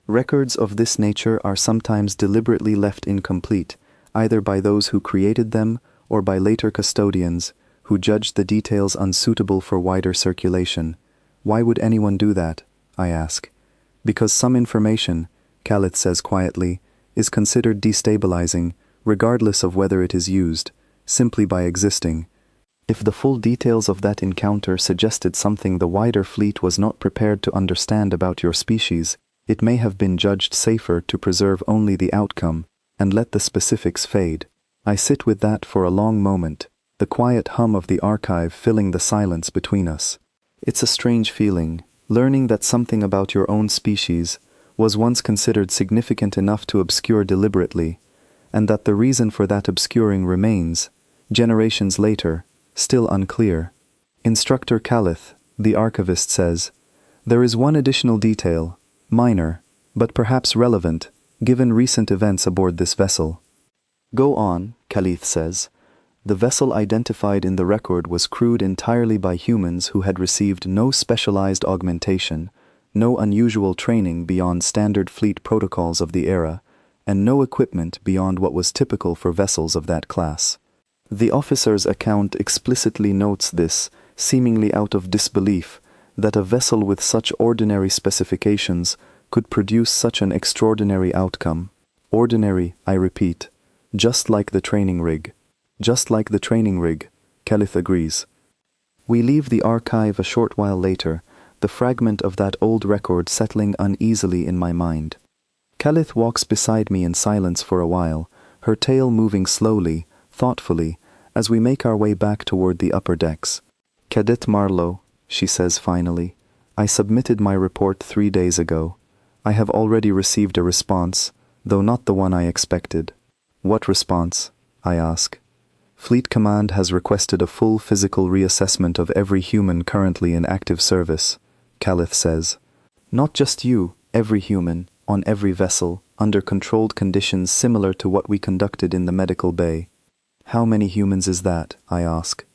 Records of this nature are sometimes deliberately left incomplete, either by those who created them or by later custodians who judged the details unsuitable for wider circulation. Why would anyone do that? I ask. Because some information, Khalith says quietly, is considered destabilizing, regardless of whether it is used, simply by existing. If the full details of that encounter suggested something the wider fleet was not prepared to understand about your species, it may have been judged safer to preserve only the outcome and let the specifics fade. I sit with that for a long moment, the quiet hum of the archive filling the silence between us. It's a strange feeling, learning that something about your own species was once considered significant enough to obscure deliberately, and that the reason for that obscuring remains, generations later, still unclear. Instructor Khalith, the archivist, says, "There is one additional detail, minor, but perhaps relevant, given recent events aboard this vessel." "Go on," Khalith says. "The vessel identified in the record was crewed entirely by humans who had received no specialized augmentation, no unusual training beyond standard fleet protocols of the era, and no equipment beyond what was typical for vessels of that class." The officer's account explicitly notes this, seemingly out of disbelief, that a vessel with such ordinary specifications could produce such an extraordinary outcome. Ordinary, I repeat, just like the training rig. Just like the training rig, Khalith agrees. We leave the archive a short while later, the fragment of that old record settling uneasily in my mind. Khalith walks beside me in silence for a while, her tail moving slowly, thoughtfully, as we make our way back toward the upper decks. "Cadet Marlowe," she says finally, "I submitted my report 3 days ago. I have already received a response, though not the one I expected." "What response?" I ask. "Fleet Command has requested a full physical reassessment of every human currently in active service," Khalith says. "Not just you, every human, on every vessel, under controlled conditions similar to what we conducted in the medical bay." "How many humans is that?" I ask.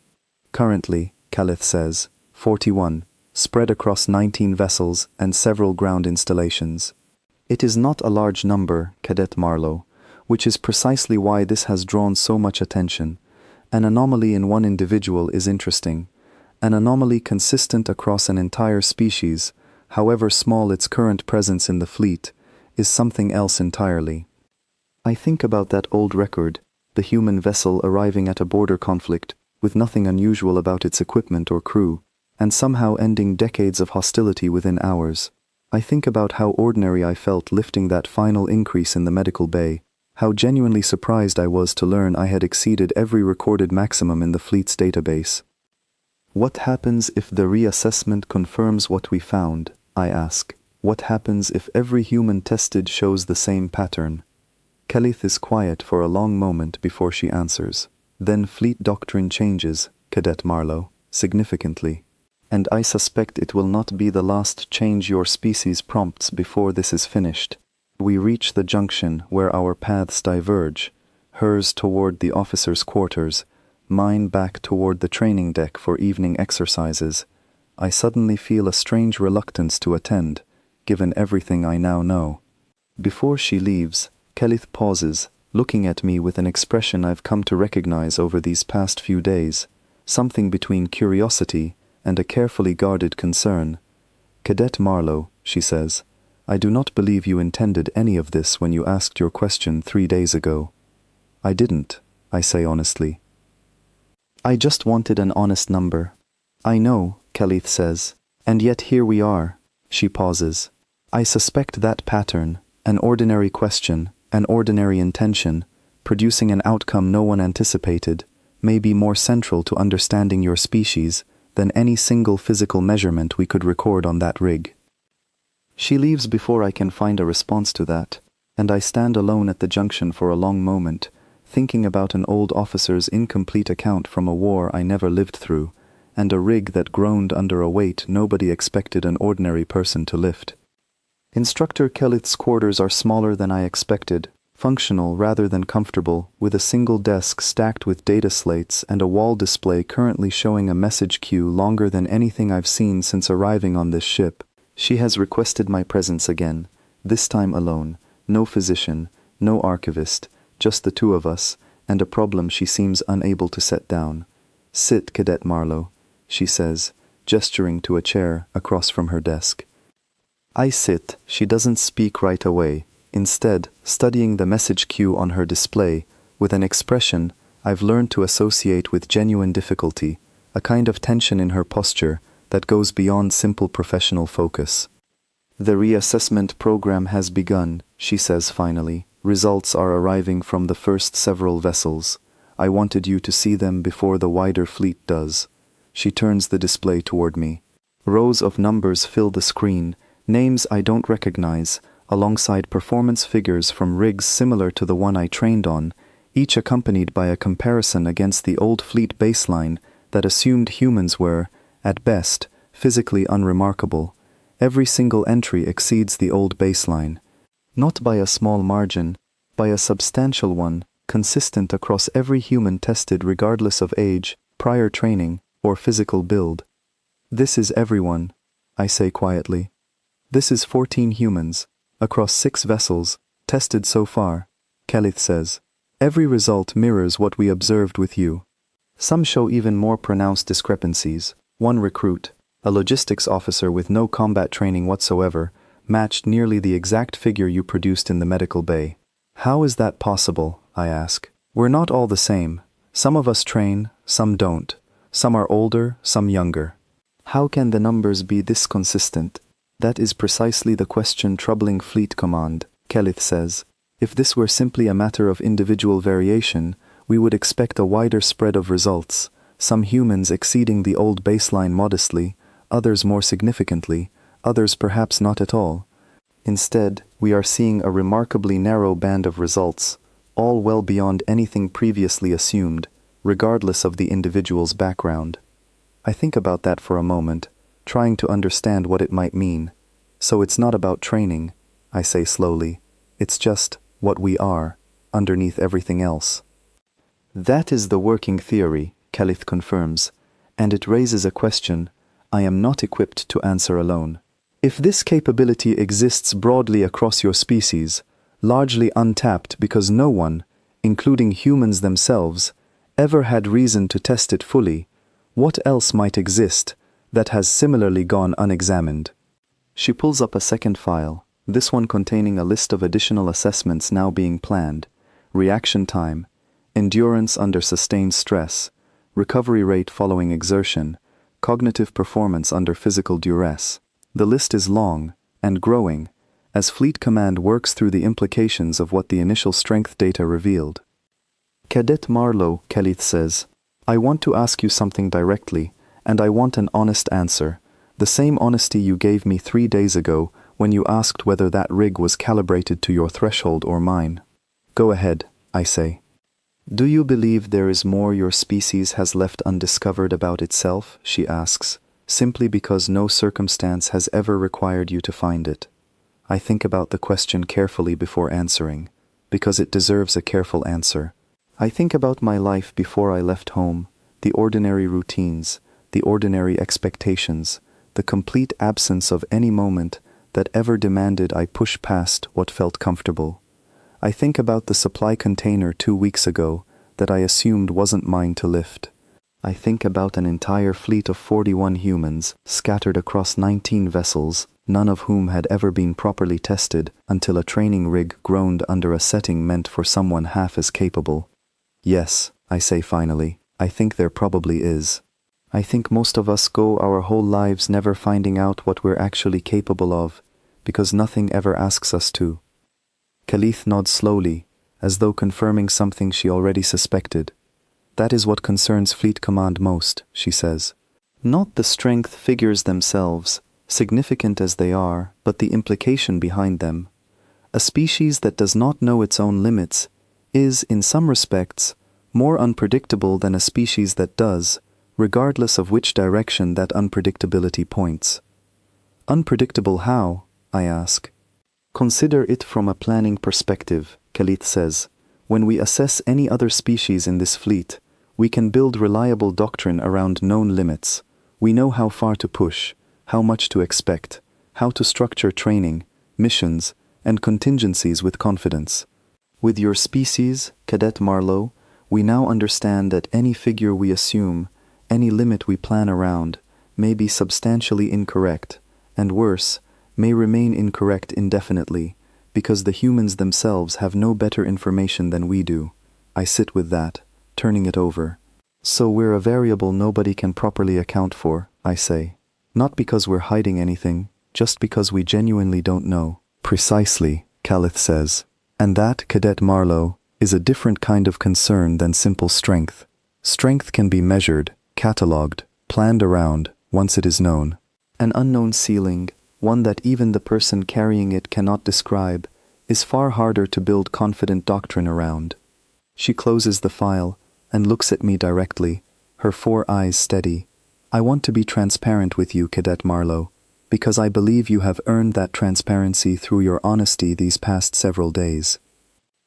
"Currently," Khalith says, 41, spread across 19 vessels and several ground installations. "It is not a large number, Cadet Marlowe, which is precisely why this has drawn so much attention. An anomaly in one individual is interesting. An anomaly consistent across an entire species, however small its current presence in the fleet, is something else entirely." I think about that old record, the human vessel arriving at a border conflict with nothing unusual about its equipment or crew, and somehow ending decades of hostility within hours. I think about how ordinary I felt lifting that final increase in the medical bay, how genuinely surprised I was to learn I had exceeded every recorded maximum in the fleet's database. "What happens if the reassessment confirms what we found?" I ask. "What happens if every human tested shows the same pattern?" Khalith is quiet for a long moment before she answers. "Then fleet doctrine changes, Cadet Marlowe, significantly. And I suspect it will not be the last change your species prompts before this is finished." We reach the junction where our paths diverge, hers toward the officers' quarters, mine back toward the training deck for evening exercises. I suddenly feel a strange reluctance to attend, given everything I now know. Before she leaves, Khalith pauses, looking at me with an expression I've come to recognize over these past few days, something between curiosity and a carefully guarded concern. "Cadet Marlowe," she says. I do not believe you intended any of this when you asked your question 3 days ago. I didn't, I say honestly. I just wanted an honest number. I know, Khalith says, and yet here we are. She pauses. I suspect that pattern, an ordinary question, an ordinary intention, producing an outcome no one anticipated, may be more central to understanding your species than any single physical measurement we could record on that rig. She leaves before I can find a response to that, and I stand alone at the junction for a long moment, thinking about an old officer's incomplete account from a war I never lived through, and a rig that groaned under a weight nobody expected an ordinary person to lift. Instructor Khalith's quarters are smaller than I expected, functional rather than comfortable, with a single desk stacked with data slates and a wall display currently showing a message queue longer than anything I've seen since arriving on this ship. She has requested my presence again, this time alone, no physician, no archivist, just the two of us, and a problem she seems unable to set down. Sit, Cadet Marlowe, she says, gesturing to a chair across from her desk. I sit. She doesn't speak right away, instead studying the message queue on her display with an expression I've learned to associate with genuine difficulty, a kind of tension in her posture that goes beyond simple professional focus. The reassessment program has begun, she says finally. Results are arriving from the first several vessels. I wanted you to see them before the wider fleet does. She turns the display toward me. Rows of numbers fill the screen, names I don't recognize, alongside performance figures from rigs similar to the one I trained on, each accompanied by a comparison against the old fleet baseline that assumed humans were, at best, physically unremarkable. Every single entry exceeds the old baseline. Not by a small margin, by a substantial one, consistent across every human tested regardless of age, prior training, or physical build. This is everyone, I say quietly. This is 14 humans, across 6 vessels, tested so far, Khalith says. Every result mirrors what we observed with you. Some show even more pronounced discrepancies. One recruit, a logistics officer with no combat training whatsoever, matched nearly the exact figure you produced in the medical bay. How is that possible, I ask. We're not all the same. Some of us train, some don't. Some are older, some younger. How can the numbers be this consistent? That is precisely the question troubling Fleet Command, Khalith says. If this were simply a matter of individual variation, we would expect a wider spread of results, some humans exceeding the old baseline modestly, others more significantly, others perhaps not at all. Instead, we are seeing a remarkably narrow band of results, all well beyond anything previously assumed, regardless of the individual's background. I think about that for a moment, trying to understand what it might mean. So it's not about training, I say slowly. It's just what we are, underneath everything else. That is the working theory, Khalith confirms, and it raises a question I am not equipped to answer alone. If this capability exists broadly across your species, largely untapped because no one, including humans themselves, ever had reason to test it fully, what else might exist that has similarly gone unexamined? She pulls up a second file, this one containing a list of additional assessments now being planned: reaction time, endurance under sustained stress, recovery rate following exertion, cognitive performance under physical duress. The list is long, and growing, as Fleet Command works through the implications of what the initial strength data revealed. Cadet Marlowe, Khalith says, I want to ask you something directly, and I want an honest answer, the same honesty you gave me 3 days ago when you asked whether that rig was calibrated to your threshold or mine. Go ahead, I say. Do you believe there is more your species has left undiscovered about itself, she asks, simply because no circumstance has ever required you to find it? I think about the question carefully before answering, because it deserves a careful answer. I think about my life before I left home, the ordinary routines, the ordinary expectations, the complete absence of any moment that ever demanded I push past what felt comfortable. I think about the supply container 2 weeks ago that I assumed wasn't mine to lift. I think about an entire fleet of 41 humans scattered across 19 vessels, none of whom had ever been properly tested until a training rig groaned under a setting meant for someone half as capable. Yes, I say finally, I think there probably is. I think most of us go our whole lives never finding out what we're actually capable of, because nothing ever asks us to. Khalith nods slowly, as though confirming something she already suspected. That is what concerns Fleet Command most, she says. Not the strength figures themselves, significant as they are, but the implication behind them. A species that does not know its own limits is, in some respects, more unpredictable than a species that does, regardless of which direction that unpredictability points. Unpredictable how? I ask. Consider it from a planning perspective, Khalith says. When we assess any other species in this fleet, we can build reliable doctrine around known limits. We know how far to push, how much to expect, how to structure training, missions, and contingencies with confidence. With your species, Cadet Marlowe, we now understand that any figure we assume, any limit we plan around, may be substantially incorrect, and worse, may remain incorrect indefinitely, because the humans themselves have no better information than we do. I sit with that, turning it over. So we're a variable nobody can properly account for, I say. Not because we're hiding anything, just because we genuinely don't know. Precisely, Khalith says. And that, Cadet Marlowe, is a different kind of concern than simple strength. Strength can be measured, catalogued, planned around, once it is known. An unknown ceiling, one that even the person carrying it cannot describe, is far harder to build confident doctrine around. She closes the file and looks at me directly, her 4 eyes steady. I want to be transparent with you, Cadet Marlowe, because I believe you have earned that transparency through your honesty these past several days.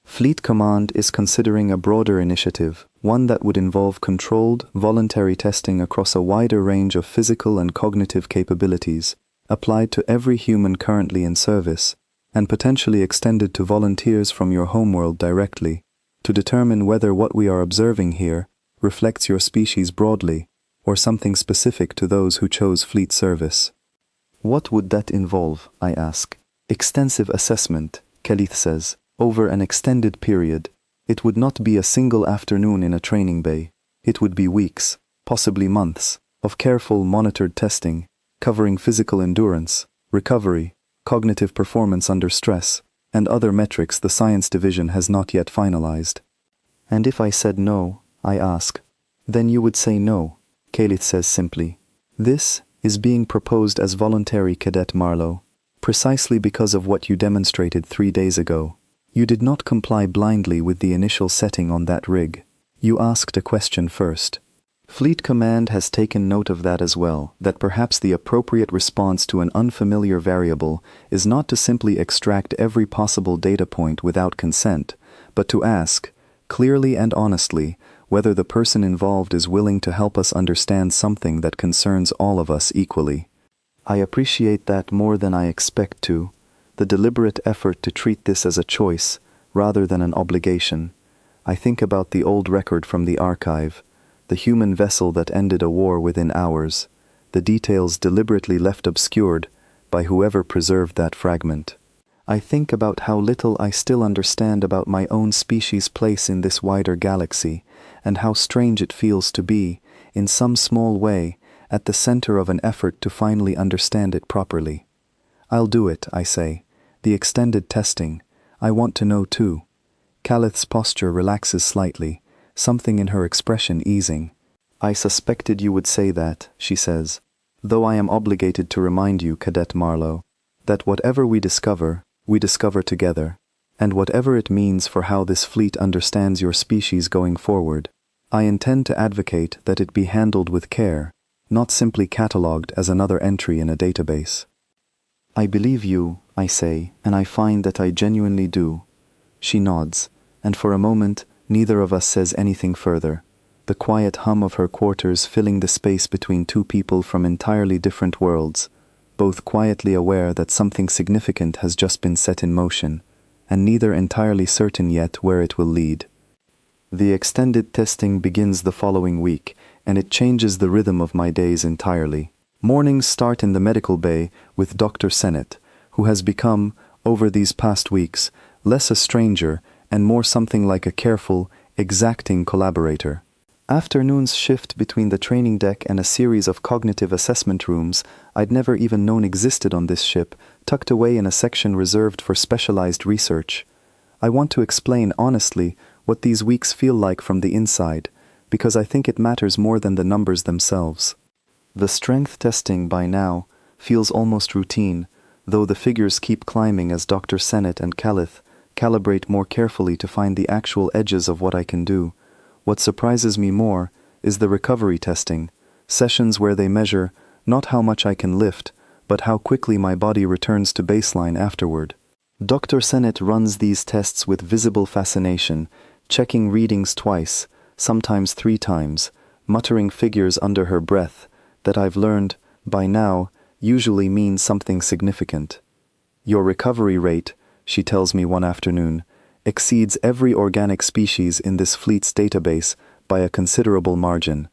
Fleet Command is considering a broader initiative, one that would involve controlled, voluntary testing across a wider range of physical and cognitive capabilities, applied to every human currently in service, and potentially extended to volunteers from your homeworld directly, to determine whether what we are observing here reflects your species broadly, or something specific to those who chose fleet service. What would that involve, I ask. Extensive assessment, Khalith says, over an extended period. It would not be a single afternoon in a training bay. It would be weeks, possibly months, of careful, monitored testing, covering physical endurance, recovery, cognitive performance under stress, and other metrics the science division has not yet finalized. And if I said no, I ask, then you would say no, Khalith says simply. This is being proposed as voluntary, Cadet Marlowe, precisely because of what you demonstrated 3 days ago. You did not comply blindly with the initial setting on that rig. You asked a question first. Fleet Command has taken note of that as well, that perhaps the appropriate response to an unfamiliar variable is not to simply extract every possible data point without consent, but to ask, clearly and honestly, whether the person involved is willing to help us understand something that concerns all of us equally. I appreciate that more than I expect to, the deliberate effort to treat this as a choice, rather than an obligation. I think about the old record from the archive, the human vessel that ended a war within hours, the details deliberately left obscured by whoever preserved that fragment. I think about how little I still understand about my own species' place in this wider galaxy, and how strange it feels to be, in some small way, at the center of an effort to finally understand it properly. I'll do it, I say. The extended testing. I want to know too. Khalith's posture relaxes slightly, something in her expression easing. I suspected you would say that, she says, though I am obligated to remind you, Cadet Marlowe, that whatever we discover together, and whatever it means for how this fleet understands your species going forward, I intend to advocate that it be handled with care, not simply catalogued as another entry in a database. I believe you, I say, and I find that I genuinely do. She nods, and for a moment, neither of us says anything further, the quiet hum of her quarters filling the space between two people from entirely different worlds, both quietly aware that something significant has just been set in motion, and neither entirely certain yet where it will lead. The extended testing begins the following week, and it changes the rhythm of my days entirely. Mornings start in the medical bay with Dr. Sennett, who has become, over these past weeks, less a stranger and more something like a careful, exacting collaborator. Afternoons shift between the training deck and a series of cognitive assessment rooms I'd never even known existed on this ship, tucked away in a section reserved for specialized research. I want to explain honestly what these weeks feel like from the inside, because I think it matters more than the numbers themselves. The strength testing by now feels almost routine, though the figures keep climbing as Dr. Sennett and Calith calibrate more carefully to find the actual edges of what I can do. What surprises me more is the recovery testing, sessions where they measure not how much I can lift, but how quickly my body returns to baseline afterward. Dr. Sennett runs these tests with visible fascination, checking readings twice, sometimes 3 times, muttering figures under her breath that I've learned, by now, usually means something significant. Your recovery rate, she tells me one afternoon, exceeds every organic species in this fleet's database by a considerable margin.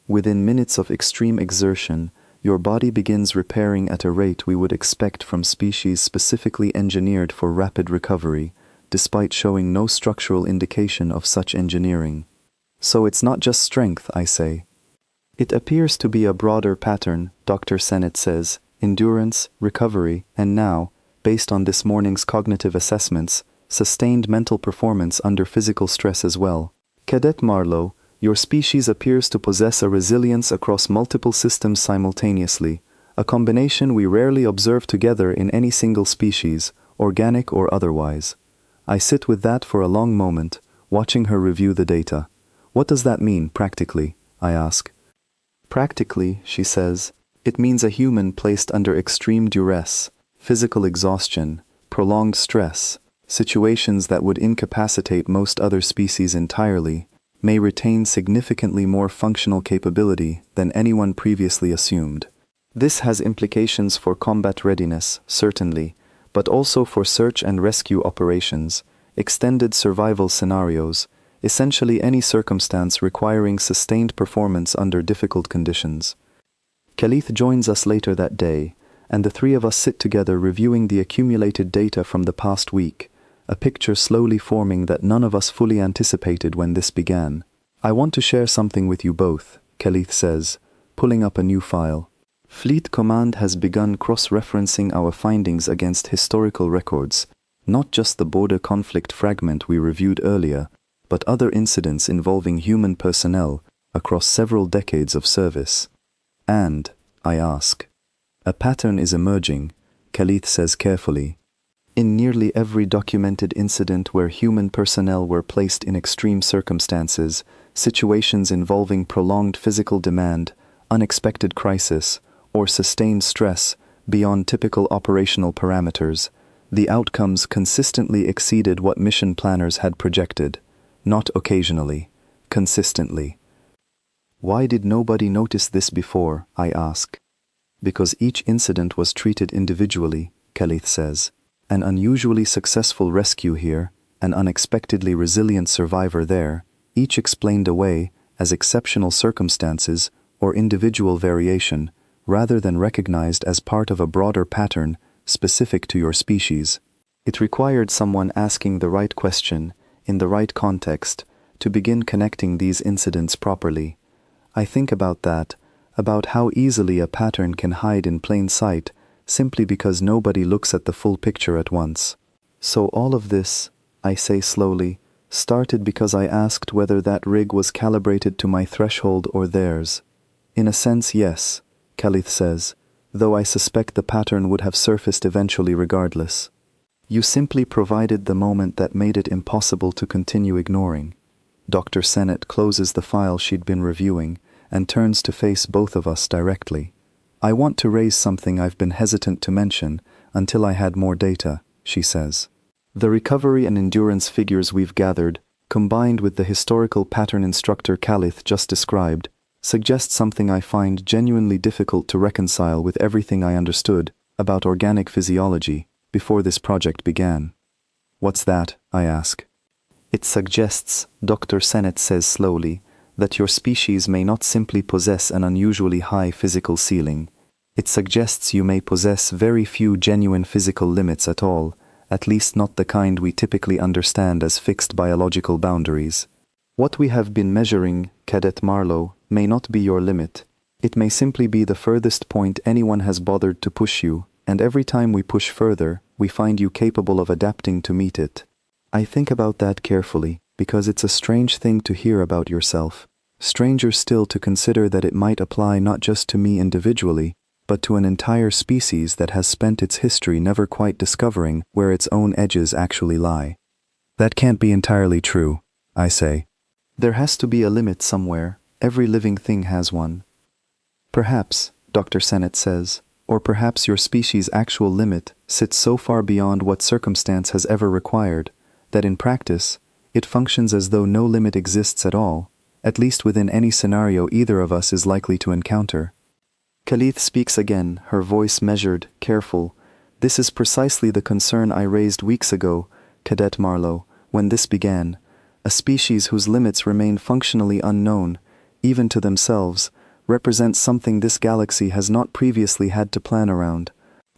Within minutes of extreme exertion, your body begins repairing at a rate we would expect from species specifically engineered for rapid recovery, despite showing no structural indication of such engineering. So it's not just strength, I say. It appears to be a broader pattern, Dr. Sennett says, endurance, recovery, and now, based on this morning's cognitive assessments, sustained mental performance under physical stress as well. Cadet Marlowe, your species appears to possess a resilience across multiple systems simultaneously, a combination we rarely observe together in any single species, organic or otherwise. I sit with that for a long moment, watching her review the data. What does that mean, practically? I ask. Practically, she says, it means a human placed under extreme duress, physical exhaustion, prolonged stress, situations that would incapacitate most other species entirely, may retain significantly more functional capability than anyone previously assumed. This has implications for combat readiness, certainly, but also for search and rescue operations, extended survival scenarios, essentially any circumstance requiring sustained performance under difficult conditions. Calith joins us later that day, and the 3 of us sit together reviewing the accumulated data from the past week, a picture slowly forming that none of us fully anticipated when this began. I want to share something with you both, Calith says, pulling up a new file. Fleet Command has begun cross-referencing our findings against historical records, not just the border conflict fragment we reviewed earlier, but other incidents involving human personnel across several decades of service. And, I ask, a pattern is emerging, Calith says carefully. In nearly every documented incident where human personnel were placed in extreme circumstances, situations involving prolonged physical demand, unexpected crisis, or sustained stress beyond typical operational parameters, the outcomes consistently exceeded what mission planners had projected. Not occasionally, consistently. Why did nobody notice this before, I ask. Because each incident was treated individually, Calith says. An unusually successful rescue here, an unexpectedly resilient survivor there, each explained away as exceptional circumstances or individual variation, rather than recognized as part of a broader pattern specific to your species. It required someone asking the right question, in the right context, to begin connecting these incidents properly. I think about that, about how easily a pattern can hide in plain sight, simply because nobody looks at the full picture at once. So all of this, I say slowly, started because I asked whether that rig was calibrated to my threshold or theirs. In a sense, yes, Calith says, though I suspect the pattern would have surfaced eventually regardless. You simply provided the moment that made it impossible to continue ignoring. Dr. Sennett closes the file she'd been reviewing and turns to face both of us directly. I want to raise something I've been hesitant to mention until I had more data, she says. The recovery and endurance figures we've gathered, combined with the historical pattern Instructor Calith just described, suggest something I find genuinely difficult to reconcile with everything I understood about organic physiology before this project began. What's that? I ask. It suggests, Dr. Sennett says slowly, that your species may not simply possess an unusually high physical ceiling. It suggests you may possess very few genuine physical limits at all, at least not the kind we typically understand as fixed biological boundaries. What we have been measuring, Cadet Marlowe, may not be your limit. It may simply be the furthest point anyone has bothered to push you, and every time we push further, we find you capable of adapting to meet it. I think about that carefully, because it's a strange thing to hear about yourself. Stranger still to consider that it might apply not just to me individually, but to an entire species that has spent its history never quite discovering where its own edges actually lie. That can't be entirely true, I say. There has to be a limit somewhere. Every living thing has one. Perhaps, Dr. Sennett says, or perhaps your species' actual limit sits so far beyond what circumstance has ever required, that in practice, it functions as though no limit exists at all, at least within any scenario either of us is likely to encounter. Khalith speaks again, her voice measured, careful. This is precisely the concern I raised weeks ago, Cadet Marlowe, when this began. A species whose limits remain functionally unknown, even to themselves, represents something this galaxy has not previously had to plan around.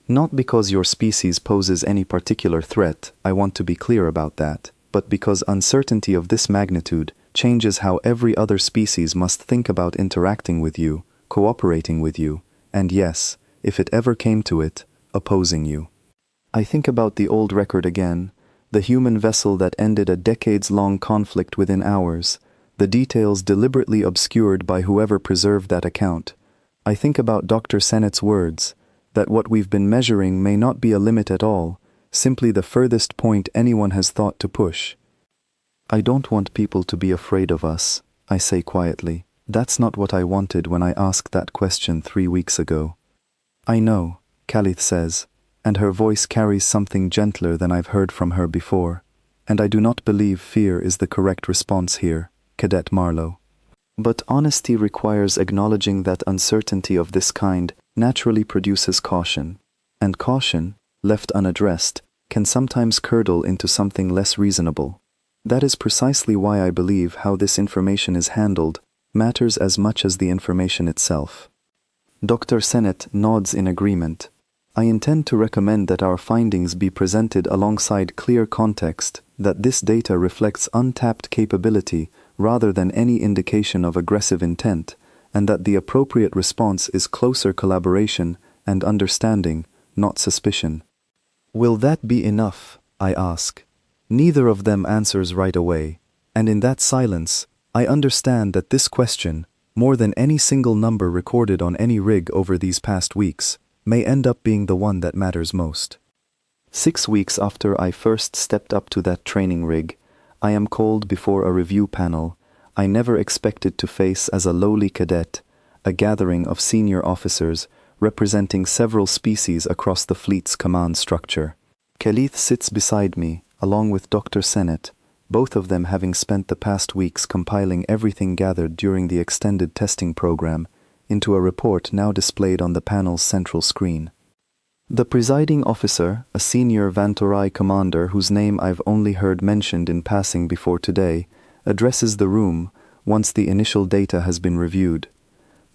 Not because your species poses any particular threat, I want to be clear about that, but because uncertainty of this magnitude changes how every other species must think about interacting with you, cooperating with you, and yes, if it ever came to it, opposing you. I think about the old record again, the human vessel that ended a decades-long conflict within hours, the details deliberately obscured by whoever preserved that account. I think about Dr. Sennett's words, that what we've been measuring may not be a limit at all, simply the furthest point anyone has thought to push. I don't want people to be afraid of us, I say quietly. That's not what I wanted when I asked that question 3 weeks ago. I know, Khalith says, and her voice carries something gentler than I've heard from her before, and I do not believe fear is the correct response here, Cadet Marlowe. But honesty requires acknowledging that uncertainty of this kind naturally produces caution, and caution, left unaddressed, can sometimes curdle into something less reasonable. That is precisely why I believe how this information is handled matters as much as the information itself. Dr. Sennett nods in agreement. I intend to recommend that our findings be presented alongside clear context, that this data reflects untapped capability rather than any indication of aggressive intent, and that the appropriate response is closer collaboration and understanding, not suspicion. Will that be enough? I ask. Neither of them answers right away, and in that silence, I understand that this question, more than any single number recorded on any rig over these past weeks, may end up being the one that matters most. 6 weeks after I first stepped up to that training rig, I am called before a review panel I never expected to face as a lowly cadet, a gathering of senior officers representing several species across the fleet's command structure. Khalith sits beside me, along with Dr. Sennett, both of them having spent the past weeks compiling everything gathered during the extended testing program into a report now displayed on the panel's central screen. The presiding officer, a senior Vantorai commander whose name I've only heard mentioned in passing before today, addresses the room once the initial data has been reviewed.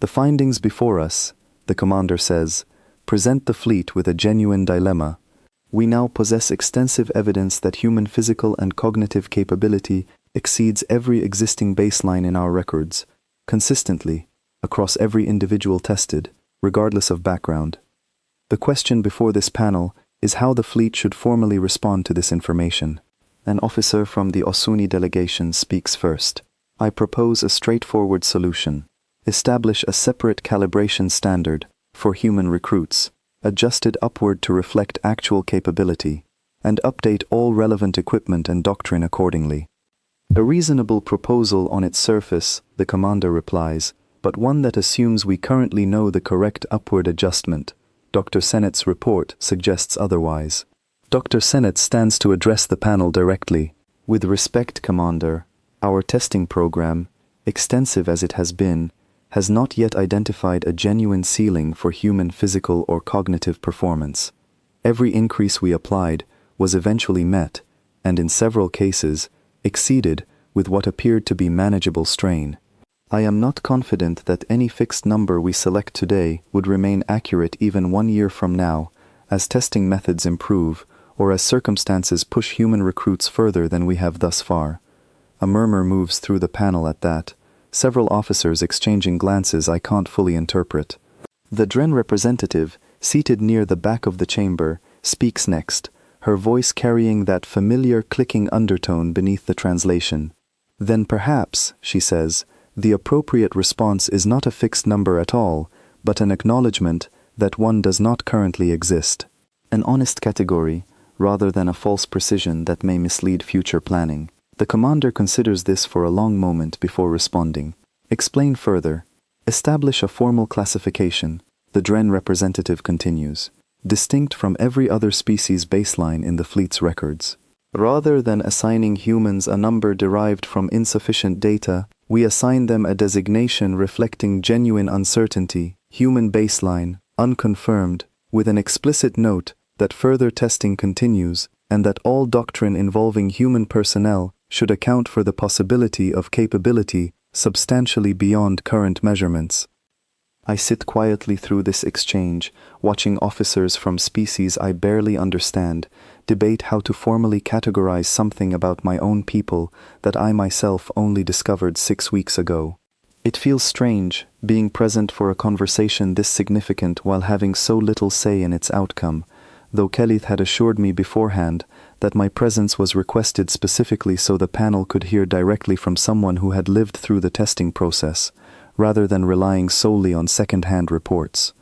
The findings before us, the commander says, present the fleet with a genuine dilemma. We now possess extensive evidence that human physical and cognitive capability exceeds every existing baseline in our records, consistently, across every individual tested, regardless of background. The question before this panel is how the fleet should formally respond to this information. An officer from the Osuni delegation speaks first. I propose a straightforward solution. Establish a separate calibration standard for human recruits, adjusted upward to reflect actual capability, and update all relevant equipment and doctrine accordingly. A reasonable proposal on its surface, the commander replies, but one that assumes we currently know the correct upward adjustment. Dr. Sennett's report suggests otherwise. Dr. Sennett stands to address the panel directly. With respect, Commander, our testing program, extensive as it has been, has not yet identified a genuine ceiling for human physical or cognitive performance. Every increase we applied was eventually met, and in several cases, exceeded with what appeared to be manageable strain. I am not confident that any fixed number we select today would remain accurate even 1 year from now, as testing methods improve, or as circumstances push human recruits further than we have thus far. A murmur moves through the panel at that, several officers exchanging glances I can't fully interpret. The Dren representative, seated near the back of the chamber, speaks next, her voice carrying that familiar clicking undertone beneath the translation. Then perhaps, she says, the appropriate response is not a fixed number at all, but an acknowledgement that one does not currently exist. An honest category, rather than a false precision that may mislead future planning. The commander considers this for a long moment before responding. Explain further. Establish a formal classification, the Dren representative continues, distinct from every other species baseline in the fleet's records. Rather than assigning humans a number derived from insufficient data, we assign them a designation reflecting genuine uncertainty, human baseline, unconfirmed, with an explicit note that further testing continues and that all doctrine involving human personnel should account for the possibility of capability substantially beyond current measurements. I sit quietly through this exchange, watching officers from species I barely understand debate how to formally categorize something about my own people that I myself only discovered 6 weeks ago. It feels strange, being present for a conversation this significant while having so little say in its outcome, though Kelly had assured me beforehand that my presence was requested specifically so the panel could hear directly from someone who had lived through the testing process, rather than relying solely on second-hand reports.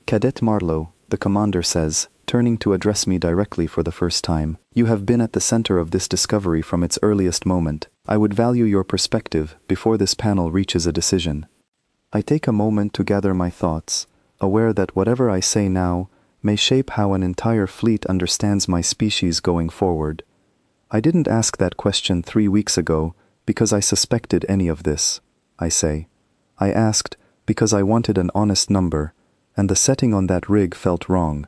Cadet Marlowe, the commander says, turning to address me directly for the first time, you have been at the center of this discovery from its earliest moment. I would value your perspective before this panel reaches a decision. I take a moment to gather my thoughts, aware that whatever I say now may shape how an entire fleet understands my species going forward. I didn't ask that question 3 weeks ago because I suspected any of this, I say. I asked because I wanted an honest number, and the setting on that rig felt wrong.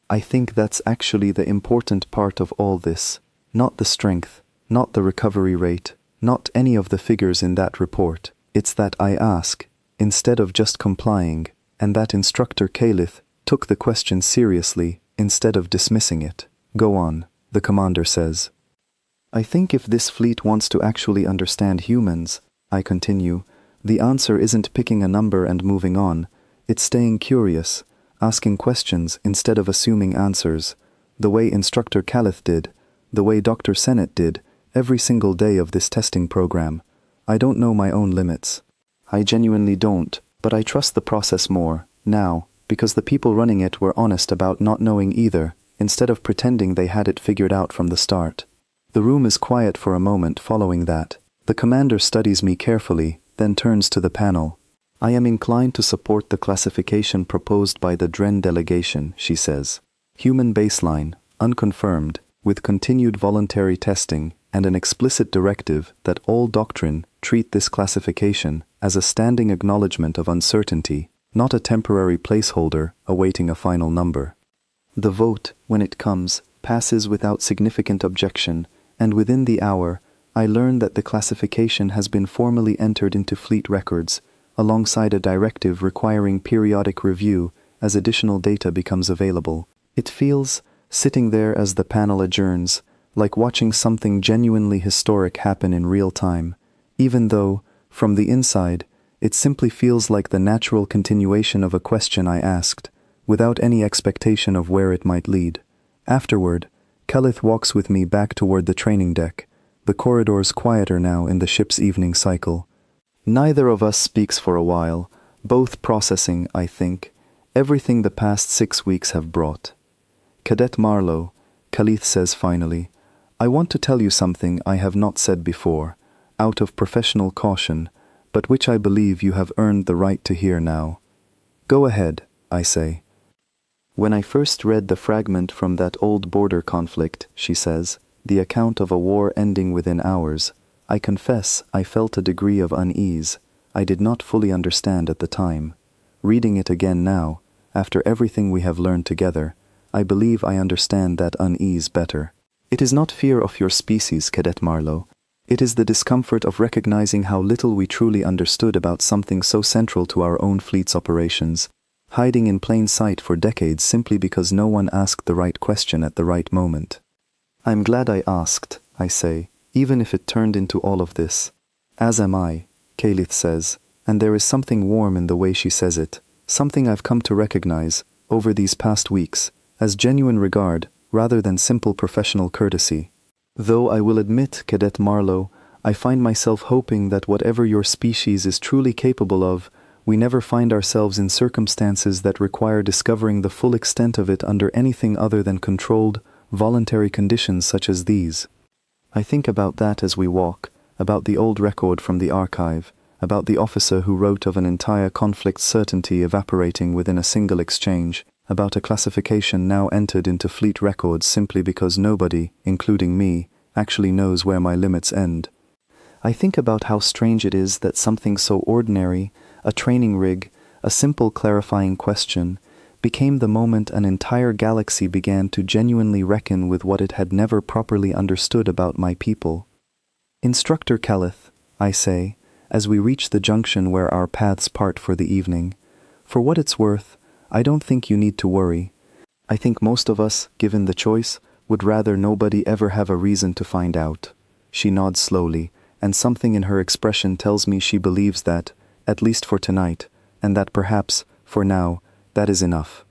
I think that's actually the important part of all this, not the strength, not the recovery rate, not any of the figures in that report. It's that I ask, instead of just complying, and that Instructor Calith took the question seriously instead of dismissing it. Go on, the commander says. I think if this fleet wants to actually understand humans, I continue, the answer isn't picking a number and moving on, it's staying curious, asking questions instead of assuming answers, the way Instructor Calith did, the way Dr. Sennett did, every single day of this testing program. I don't know my own limits. I genuinely don't, but I trust the process more, now, because the people running it were honest about not knowing either, instead of pretending they had it figured out from the start. The room is quiet for a moment following that. The commander studies me carefully, then turns to the panel. I am inclined to support the classification proposed by the Dren delegation, she says. Human baseline, unconfirmed, with continued voluntary testing and an explicit directive that all doctrine treat this classification as a standing acknowledgement of uncertainty, not a temporary placeholder awaiting a final number. The vote, when it comes, passes without significant objection, and within the hour, I learn that the classification has been formally entered into fleet records, alongside a directive requiring periodic review as additional data becomes available. It feels, sitting there as the panel adjourns, like watching something genuinely historic happen in real time, even though, from the inside, it simply feels like the natural continuation of a question I asked, without any expectation of where it might lead. Afterward, Calith walks with me back toward the training deck, the corridors quieter now in the ship's evening cycle. Neither of us speaks for a while, both processing, I think, everything the past 6 weeks have brought. Cadet Marlowe, Calith says finally, I want to tell you something I have not said before, out of professional caution, but which I believe you have earned the right to hear now. Go ahead, I say. When I first read the fragment from that old border conflict, she says, the account of a war ending within hours, I confess I felt a degree of unease I did not fully understand at the time. Reading it again now, after everything we have learned together, I believe I understand that unease better. It is not fear of your species, Cadet Marlowe. It is the discomfort of recognizing how little we truly understood about something so central to our own fleet's operations, hiding in plain sight for decades simply because no one asked the right question at the right moment. I'm glad I asked, I say, even if it turned into all of this. As am I, Kalith says, and there is something warm in the way she says it, something I've come to recognize, over these past weeks, as genuine regard, rather than simple professional courtesy. Though I will admit, Cadet Marlowe, I find myself hoping that whatever your species is truly capable of, we never find ourselves in circumstances that require discovering the full extent of it under anything other than controlled, voluntary conditions such as these. I think about that as we walk, about the old record from the archive, about the officer who wrote of an entire conflict's certainty evaporating within a single exchange, about a classification now entered into fleet records simply because nobody, including me, actually knows where my limits end. I think about how strange it is that something so ordinary, a training rig, a simple clarifying question, became the moment an entire galaxy began to genuinely reckon with what it had never properly understood about my people. Instructor Kalith, I say, as we reach the junction where our paths part for the evening, for what it's worth, I don't think you need to worry. I think most of us, given the choice, would rather nobody ever have a reason to find out. She nods slowly, and something in her expression tells me she believes that, at least for tonight, and that perhaps, for now, that is enough.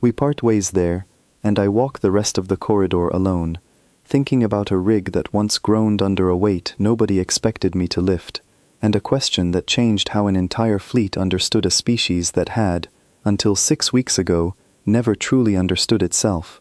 We part ways there, and I walk the rest of the corridor alone, thinking about a rig that once groaned under a weight nobody expected me to lift, and a question that changed how an entire fleet understood a species that had, until 6 weeks ago, never truly understood itself.